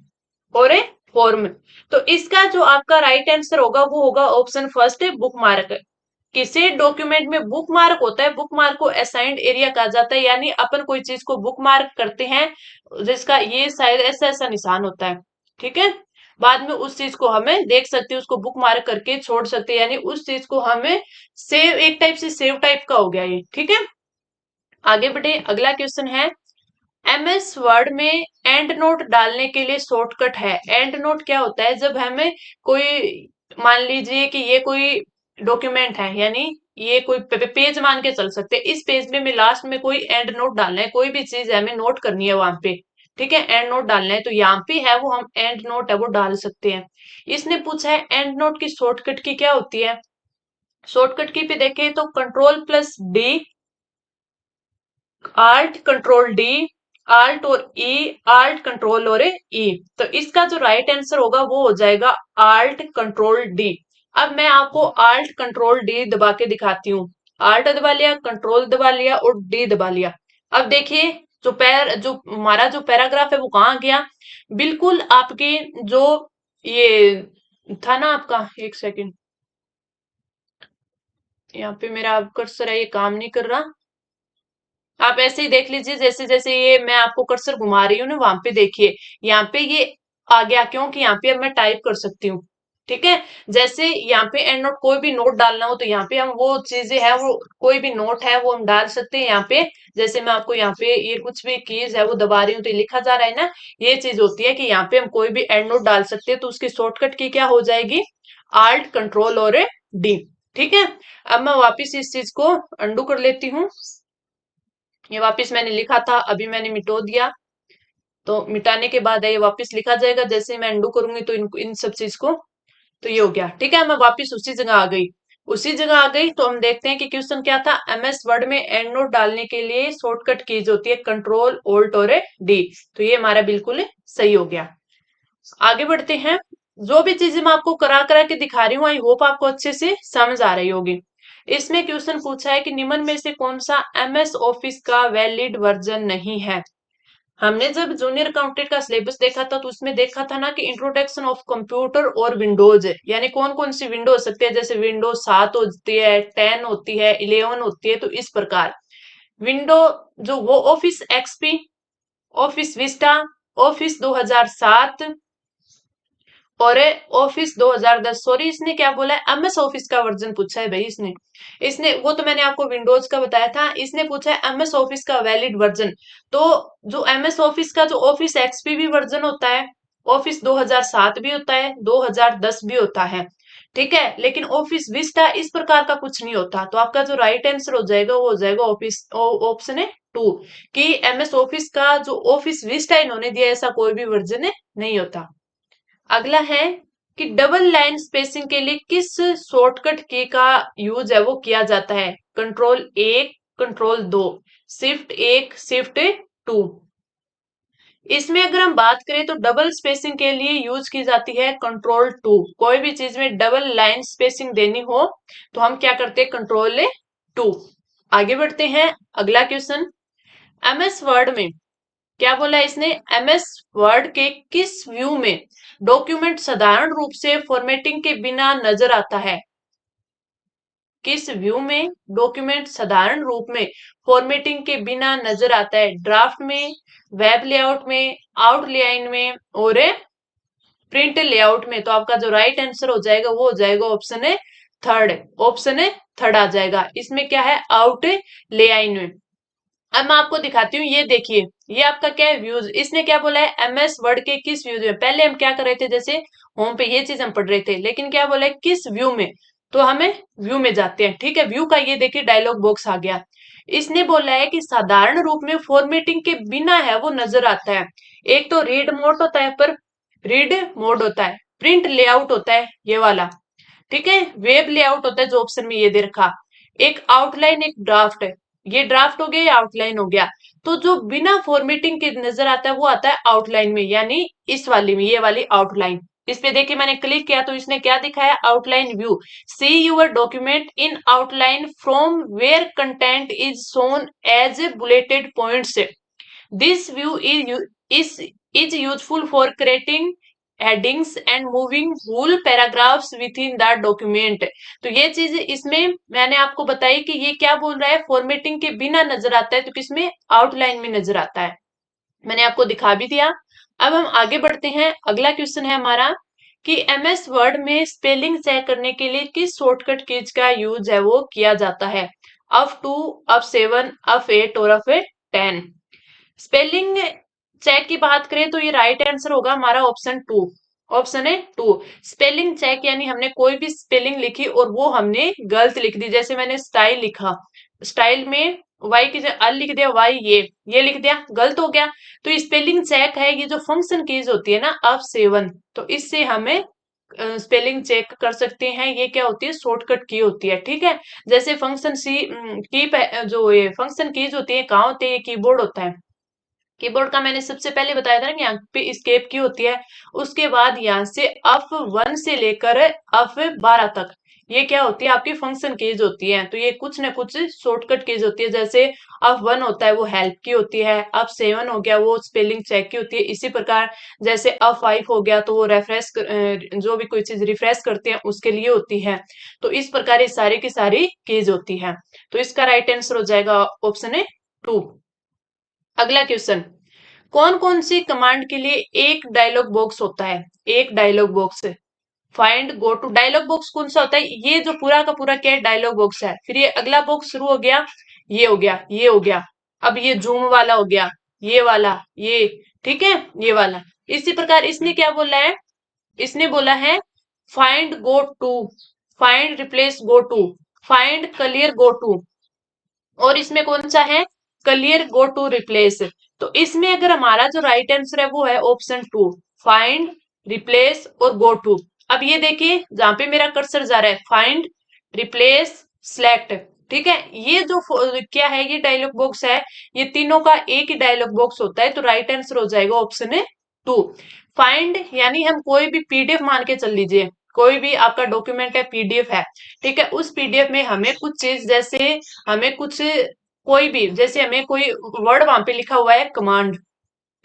और फॉर्म। तो इसका जो आपका राइट आंसर होगा वो होगा ऑप्शन फर्स्ट, बुकमार्क। किसी डॉक्यूमेंट में बुकमार्क होता है, बुकमार्क को असाइंड एरिया कहा जाता है, यानी अपन कोई चीज को बुकमार्क करते हैं जिसका ये शायद ऐसा ऐसा निशान होता है, ठीक है, बाद में उस चीज को हमें देख सकते हैं, उसको बुकमार्क करके छोड़ सकते हैं, यानी उस चीज को हमें सेव, एक टाइप से सेव टाइप का हो गया ये, ठीक है। आगे बढ़े, अगला क्वेश्चन है। एमएस वर्ड में एंड नोट डालने के लिए शॉर्टकट है। एंड नोट क्या होता है? जब हमें कोई, मान लीजिए कि ये कोई डॉक्यूमेंट है, यानी ये कोई पेज मान के चल सकते हैं, इस पेज में लास्ट में कोई एंड नोट डालना है, कोई भी चीज हमें नोट करनी है वहां पे, ठीक है, एंड नोट डालना है, तो यहाँ पे है वो, हम एंड नोट है वो डाल सकते हैं। इसने पूछा है एंड नोट की शॉर्टकट की क्या होती है, शॉर्टकट की पे देखें तो control plus D, alt control D, alt और ई, आल्ट कंट्रोल और ई। तो इसका जो राइट आंसर होगा वो हो जाएगा आल्ट कंट्रोल डी। अब मैं आपको आल्ट कंट्रोल डी दबा के दिखाती हूँ। आल्ट दबा लिया, कंट्रोल दबा लिया और डी दबा लिया। अब देखिए जो हमारा जो पैराग्राफ है वो कहाँ गया, बिल्कुल आपके जो ये था ना आपका, एक सेकंड, यहाँ पे मेरा कर्सर है ये काम नहीं कर रहा। आप ऐसे ही देख लीजिए, जैसे जैसे ये मैं आपको कर्सर घुमा रही हूँ ना, वहां पे देखिए यहाँ पे ये आ गया, क्योंकि यहाँ पे अब मैं टाइप कर सकती हूँ। ठीक है, जैसे यहाँ पे एंड नोट कोई भी नोट डालना हो तो यहाँ पे हम वो चीजें है, वो कोई भी नोट है वो हम डाल सकते हैं यहाँ पे। जैसे मैं आपको यहाँ पे ये कुछ भी कीज है वो दबा रही हूँ तो ये लिखा जा रहा है ना, ये चीज होती है कि यहाँ पे हम कोई भी एंड नोट डाल सकते हैं। तो उसकी शॉर्टकट की क्या हो जाएगी, आल्ट कंट्रोल और डी। ठीक है, अब मैं वापिस इस चीज को अंडू कर लेती हूँ। ये वापस मैंने लिखा था, अभी मैंने मिटो दिया, तो मिटाने के बाद ये वापस लिखा जाएगा। जैसे मैं अंडू करूंगी तो इन सब चीज को, तो ये हो गया। ठीक है, मैं वापस उसी जगह आ गई, उसी जगह आ गई। तो हम देखते हैं कि क्वेश्चन क्या था। एमएस वर्ड में एंड नोट डालने के लिए शॉर्टकट कीज होती है कंट्रोल ओल्ट और डी। तो ये हमारा बिल्कुल सही हो गया। आगे बढ़ते हैं। जो भी चीजें मैं आपको करा करा के दिखा रही हूँ, आई होप आपको अच्छे से समझ आ रही होगी। इसमें क्वेश्चन पूछा है कि निम्न में से कौन सा एमएस ऑफिस का वैलिड वर्जन नहीं है। हमने जब जूनियर अकाउंटेंट का सिलेबस देखा था तो उसमें देखा था ना कि इंट्रोडक्शन ऑफ कंप्यूटर और विंडोज, यानी कौन कौन सी विंडो हो सकती है, जैसे विंडोज 7 होती है, 10 होती है, 11 होती है। तो इस प्रकार विंडो जो वो office XP, office Vista, office 2007 और ऑफिस 2010, सॉरी इसने क्या बोला है, एमएस ऑफिस का वर्जन पूछा है भाई इसने। इसने वो तो मैंने आपको विंडोज का बताया था, इसने पूछा है एमएस ऑफिस का वैलिड वर्जन। तो जो एमएस ऑफिस का जो ऑफिस एक्सपी भी वर्जन होता है, ऑफिस 2007 भी होता है, 2010 भी होता है। ठीक है, लेकिन ऑफिस विस्टा इस प्रकार का कुछ नहीं होता। तो आपका जो राइट आंसर हो जाएगा वो हो जाएगा ऑफिस ऑप्शन है टू, कि एमएस ऑफिस का जो ऑफिस विस्टा इन्होंने दिया ऐसा कोई भी वर्जन नहीं होता। अगला है कि डबल लाइन स्पेसिंग के लिए किस शॉर्टकट की का यूज है वो किया जाता है, कंट्रोल एक, कंट्रोल दो, शिफ्ट एक, शिफ्ट टू। इसमें अगर हम बात करें तो डबल स्पेसिंग के लिए यूज की जाती है कंट्रोल टू। कोई भी चीज में डबल लाइन स्पेसिंग देनी हो तो हम क्या करते हैं, कंट्रोल टू। आगे बढ़ते हैं, अगला क्वेश्चन। एमएस वर्ड में क्या बोला है इसने, एमएस वर्ड के किस व्यू में डॉक्यूमेंट साधारण रूप से फॉर्मेटिंग के बिना नजर आता है। किस व्यू में डॉक्यूमेंट साधारण रूप में फॉर्मेटिंग के बिना नजर आता है, ड्राफ्ट में, वेब लेआउट में, आउटलाइन में और प्रिंट लेआउट में। तो आपका जो राइट आंसर हो जाएगा वो हो जाएगा ऑप्शन है थर्ड, ऑप्शन है थर्ड आ जाएगा। इसमें क्या है, आउट लेआइन में। अब मैं आपको दिखाती हूँ, ये देखिए ये आपका क्या है, व्यूज। इसने क्या बोला है, एमएस वर्ड के किस व्यूज में। पहले हम क्या कर रहे थे, जैसे होम पे ये चीज हम पढ़ रहे थे, लेकिन क्या बोला है किस व्यू में। तो हमें व्यू में जाते हैं। ठीक है, व्यू का ये देखिए डायलॉग बॉक्स आ गया। इसने बोला है कि साधारण रूप में फॉर्मेटिंग के बिना है वो नजर आता है। एक तो रीड मोड होता है, पर रीड मोड होता है, प्रिंट लेआउट होता है ये वाला, ठीक है, वेब लेआउट होता है जो ऑप्शन में ये दे रखा, एक आउटलाइन, एक ड्राफ्ट है। ये ड्राफ्ट हो गया, ये आउटलाइन हो गया। तो जो बिना फॉर्मेटिंग के नजर आता है वो आता है आउटलाइन में, यानी इस वाली में, ये वाली आउटलाइन। इस पे देखिए मैंने क्लिक किया तो इसने क्या दिखाया, outline view, see your document in outline from where content is shown as bulleted points. This view is useful for creating headings and moving whole paragraphs within the document। तो ये चीज इसमें मैंने आपको बताई कि ये क्या बोल रहा है, फॉर्मेटिंग के बिना नजर आता है, तो किसमें, आउटलाइन में नजर आता है। मैंने आपको दिखा भी दिया। अब हम आगे बढ़ते हैं, अगला क्वेश्चन है हमारा कि एमएस वर्ड में स्पेलिंग चेक करने के लिए किस शॉर्टकट कीज का यूज है वो किया जाता है, F2, F7, F8 और F10। स्पेलिंग चेक की बात करें तो ये राइट आंसर होगा हमारा ऑप्शन टू, ऑप्शन है टू। स्पेलिंग चेक यानी हमने कोई भी स्पेलिंग लिखी और वो हमने गलत लिख दी, जैसे मैंने स्टाइल लिखा, स्टाइल में वाई की जगह अल लिख दिया, वाई ये लिख दिया, गलत हो गया। तो स्पेलिंग चेक है, ये जो फंक्शन कीज होती है ना F7, तो इससे हमें स्पेलिंग चेक कर सकते हैं, ये क्या होती है, शॉर्टकट की होती है। ठीक है, जैसे फंक्शन जो ये फंक्शन कीज होती है कहाँ होती है, ये कीबोर्ड होता है। कीबोर्ड का मैंने सबसे पहले बताया था ना कि यहाँ पे एस्केप की होती है, उसके बाद यहाँ से F1 से लेकर F12 तक ये क्या होती है, आपकी फंक्शन कीज होती है। तो ये कुछ ना कुछ शॉर्टकट कीज होती है। जैसे F1 होता है वो हेल्प की होती है, F7 हो गया वो स्पेलिंग चेक की होती है। इसी प्रकार जैसे F5 हो गया तो वो जो भी कोई चीज रिफ्रेश करते हैं उसके लिए होती है। तो इस प्रकार ये सारी की सारी कीज होती है। तो इसका राइट आंसर हो जाएगा ऑप्शन है 2। अगला क्वेश्चन, कौन कौन सी कमांड के लिए एक डायलॉग बॉक्स होता है, एक dialog box. Find go to, dialog box कौन सा होता है, ये जो पूरा का पूरा क्या है, डायलॉग बॉक्स है। फिर ये अगला बॉक्स शुरू हो गया, ये हो गया, ये हो गया। अब ये जूम वाला हो गया, ये वाला, ये, ठीक है, ये वाला। इसी प्रकार इसने क्या बोला है, इसने बोला है find go to, find replace go to, find clear go to, और इसमें कौन सा है, क्लियर गो टू रिप्लेस। तो इसमें अगर हमारा जो राइट आंसर है वो है ऑप्शन 2, फाइंड, रिप्लेस और गो टू। अब ये देखिए जहां पे मेरा कर्सर जा रहा है, फाइंड, रिप्लेस, सिलेक्ट, ठीक है, ये जो क्या है, ये डायलॉग बॉक्स है, ये तीनों का एक ही डायलॉग बॉक्स होता है। तो राइट आंसर हो जाएगा ऑप्शन है 2। फाइंड यानी हम कोई भी पीडीएफ मान के चल लीजिए, कोई भी आपका डॉक्यूमेंट है, पीडीएफ है, ठीक है, उस पीडीएफ में हमें कुछ चीज, जैसे हमें कुछ, कोई भी, जैसे हमें कोई वर्ड वहां पे लिखा हुआ है कमांड,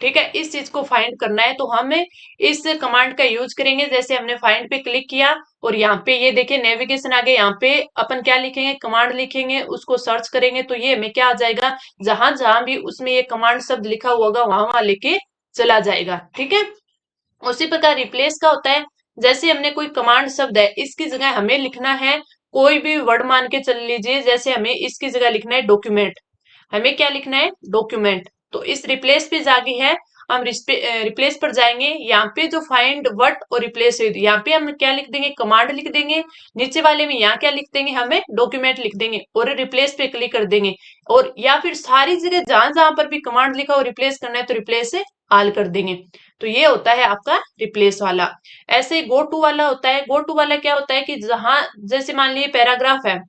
ठीक है, इस चीज को फाइंड करना है तो हम इस कमांड का यूज करेंगे। जैसे हमने फाइंड पे क्लिक किया और यहाँ पे ये देखिए नेविगेशन आ गया, यहाँ पे अपन क्या लिखेंगे, कमांड लिखेंगे, उसको सर्च करेंगे तो ये हमें क्या आ जाएगा, जहां जहां भी उसमें ये कमांड शब्द लिखा हुआ होगा वहां वहां लेके चला जाएगा। ठीक है, उसी प्रकार रिप्लेस का होता है, जैसे हमने कोई कमांड शब्द है, इसकी जगह हमें लिखना है कोई भी वर्ड मान के चल लीजिए, जैसे हमें इसकी जगह लिखना है डॉक्यूमेंट, हमें क्या लिखना है, डॉक्यूमेंट। तो इस रिप्लेस पे जाके है, हम रिप्लेस पर जाएंगे, यहाँ पे जो फाइंड वर्ड और रिप्लेस विद, यहाँ पे हम क्या लिख देंगे, कमांड लिख देंगे, नीचे वाले में यहाँ क्या लिख देंगे, हमें डॉक्यूमेंट लिख देंगे और रिप्लेस पे क्लिक कर देंगे। और या फिर सारी जगह जहां जहां पर भी कमांड लिखा हो रिप्लेस करना है तो रिप्लेस से ऑल कर देंगे। तो ये होता है आपका रिप्लेस वाला। ऐसे गो टू वाला होता है, गो टू वाला क्या होता है कि जहां, जैसे मान लीजिए पैराग्राफ है,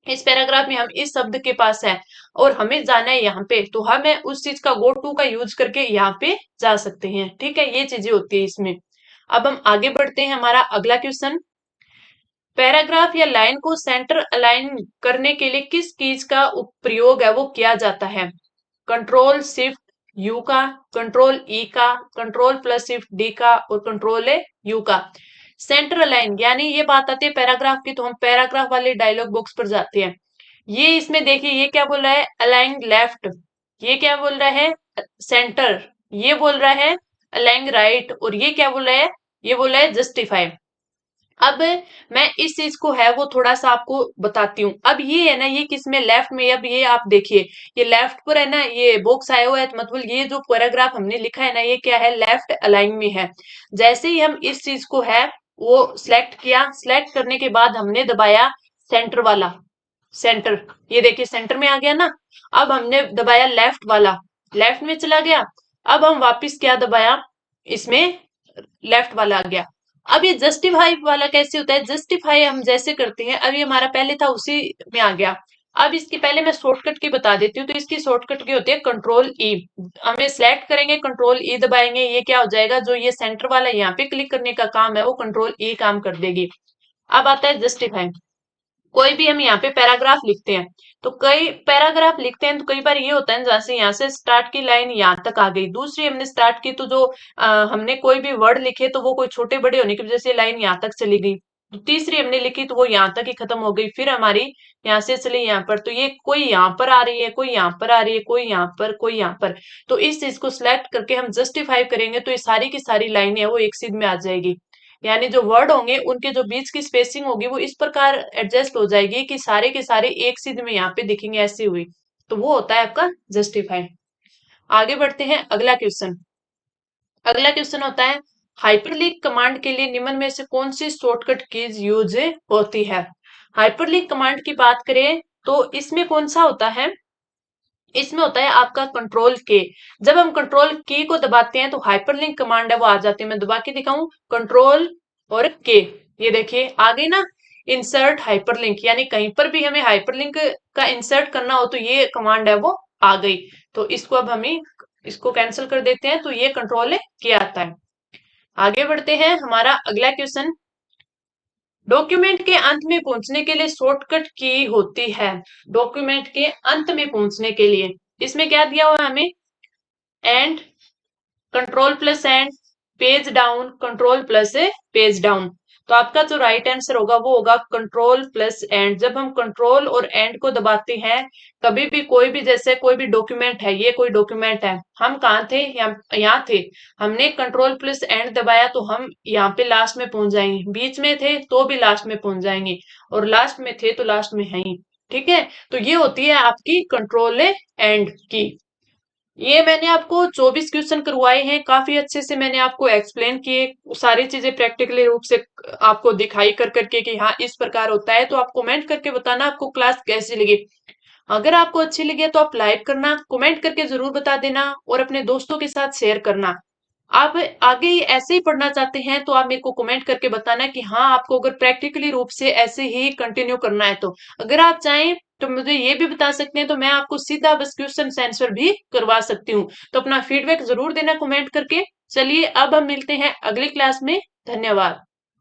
इस पैराग्राफ में हम इस शब्द के पास है और हमें जाना है यहाँ पे, तो हमें उस चीज का गो टू का यूज करके यहाँ पे जा सकते हैं। ठीक है, ये चीजें होती है इसमें। अब हम आगे बढ़ते हैं, हमारा अगला क्वेश्चन, पैराग्राफ या लाइन को सेंटर अलाइन करने के लिए किस कीज का प्रयोग है वो किया जाता है, कंट्रोल शिफ्ट यू का, कंट्रोल ई का, कंट्रोल प्लस शिफ्ट डी का और कंट्रोल यू का। सेंटर अलाइन यानी ये बात आती है पैराग्राफ की, तो हम पैराग्राफ वाले डायलॉग बॉक्स पर जाते हैं। ये इसमें देखिए ये क्या बोल रहा है, अलाइन लेफ्ट, ये क्या बोल रहा है, सेंटर, ये बोल रहा है अलाइन राइट, और ये क्या बोल रहा है, ये बोल रहा है जस्टिफाई। अब मैं इस चीज को है वो थोड़ा सा आपको बताती हूँ। अब ये है ना, ये किस में, लेफ्ट में। अब ये आप देखिए, ये लेफ्ट पर है ना, ये बॉक्स आया हुआ है, तो मतलब ये जो पैराग्राफ हमने लिखा है ना, ये क्या है, लेफ्ट अलाइन में है। जैसे ही हम इस चीज को है वो सिलेक्ट किया, सिलेक्ट करने के बाद हमने दबाया सेंटर वाला, सेंटर, ये देखिए सेंटर में आ गया ना। अब हमने दबाया लेफ्ट वाला, लेफ्ट में चला गया। अब हम वापस क्या दबाया, इसमें लेफ्ट वाला आ गया। अब ये जस्टिफाई वाला कैसे होता है, जस्टिफाई हम जैसे करते हैं, अभी हमारा पहले था उसी में आ गया। अब इसके पहले मैं शॉर्टकट की बता देती हूँ, तो इसकी शॉर्टकट की होती है कंट्रोल ई। हमें सिलेक्ट करेंगे, कंट्रोल ई दबाएंगे, ये क्या हो जाएगा, जो ये सेंटर वाला यहाँ पे क्लिक करने का काम है वो कंट्रोल ई काम कर देगी। अब आता है जस्टिफाई। कोई भी हम यहाँ पे पैराग्राफ लिखते हैं, तो कई पैराग्राफ लिखते हैं तो कई बार ये होता है जैसे यहाँ से स्टार्ट की लाइन यहाँ तक आ गई, दूसरी हमने स्टार्ट की तो जो हमने कोई भी वर्ड लिखे तो वो कोई छोटे बड़े होने की वजह से लाइन यहाँ तक चली गई, तो तीसरी हमने लिखी तो वो यहाँ तक ही खत्म हो गई, फिर हमारी यहाँ से चली यहाँ पर, तो ये कोई यहाँ पर आ रही है, कोई यहाँ पर आ रही है, कोई यहाँ पर, कोई यहाँ पर। तो इस चीज को सिलेक्ट करके हम जस्टिफाई करेंगे तो ये सारी की सारी लाइनें वो एक सीध में आ जाएगी। यानी जो वर्ड होंगे उनके जो बीच की स्पेसिंग होगी वो इस प्रकार एडजस्ट हो जाएगी कि सारे के सारे एक सीध में यहाँ पे दिखेंगे, ऐसी हुई। तो वो होता है आपका जस्टिफाई। आगे बढ़ते हैं, अगला क्वेश्चन। अगला क्वेश्चन होता है हाइपरलिंक कमांड के लिए निम्न में से कौन सी शॉर्टकट कीज यूज होती है। हाइपरलिंक कमांड की बात करें तो इसमें कौन सा होता है, इसमें होता है आपका कंट्रोल के। जब हम कंट्रोल की को दबाते हैं तो हाइपरलिंक कमांड है वो आ जाती है। मैं दबा के दिखाऊं, कंट्रोल और के। ये देखिए आ गई ना, इंसर्ट हाइपरलिंक, यानी कहीं पर भी हमें हाइपरलिंक का इंसर्ट करना हो तो ये कमांड है वो आ गई। तो इसको अब हमें इसको कैंसिल कर देते हैं, तो ये कंट्रोल के आता है। आगे बढ़ते हैं, हमारा अगला क्वेश्चन, डॉक्यूमेंट के अंत में पहुंचने के लिए शॉर्टकट की होती है। डॉक्यूमेंट के अंत में पहुंचने के लिए इसमें क्या दिया हुआ है हमें, and, control plus and, page down, control plus page down. तो आपका जो राइट आंसर होगा वो होगा कंट्रोल प्लस एंड। जब हम कंट्रोल और एंड को दबाते हैं, कभी भी कोई भी, जैसे कोई भी डॉक्यूमेंट है, ये कोई डॉक्यूमेंट है, हम कहाँ थे, यहाँ थे, हमने कंट्रोल प्लस एंड दबाया तो हम यहाँ पे लास्ट में पहुंच जाएंगे, बीच में थे तो भी लास्ट में पहुंच जाएंगे, और लास्ट में थे तो लास्ट में है ही। ठीक है, तो ये होती है आपकी कंट्रोल एंड की। ये मैंने आपको 24 क्वेश्चन करवाए हैं, काफी अच्छे से मैंने आपको एक्सप्लेन किए, सारी चीजें प्रैक्टिकली रूप से आपको दिखाई कर करके कि हाँ इस प्रकार होता है। तो आप कमेंट करके बताना आपको क्लास कैसी लगी। अगर आपको अच्छी लगी है तो आप लाइक करना, कमेंट करके जरूर बता देना और अपने दोस्तों के साथ शेयर करना। आप आगे ऐसे ही पढ़ना चाहते हैं तो आप मेरे को कमेंट करके बताना कि हाँ आपको अगर प्रैक्टिकली रूप से ऐसे ही कंटिन्यू करना है तो। अगर आप चाहें तो मुझे ये भी बता सकते हैं, तो मैं आपको सीधा बस क्वेश्चन आंसर भी करवा सकती हूँ। तो अपना फीडबैक जरूर देना कमेंट करके। चलिए अब हम मिलते हैं अगली क्लास में। धन्यवाद।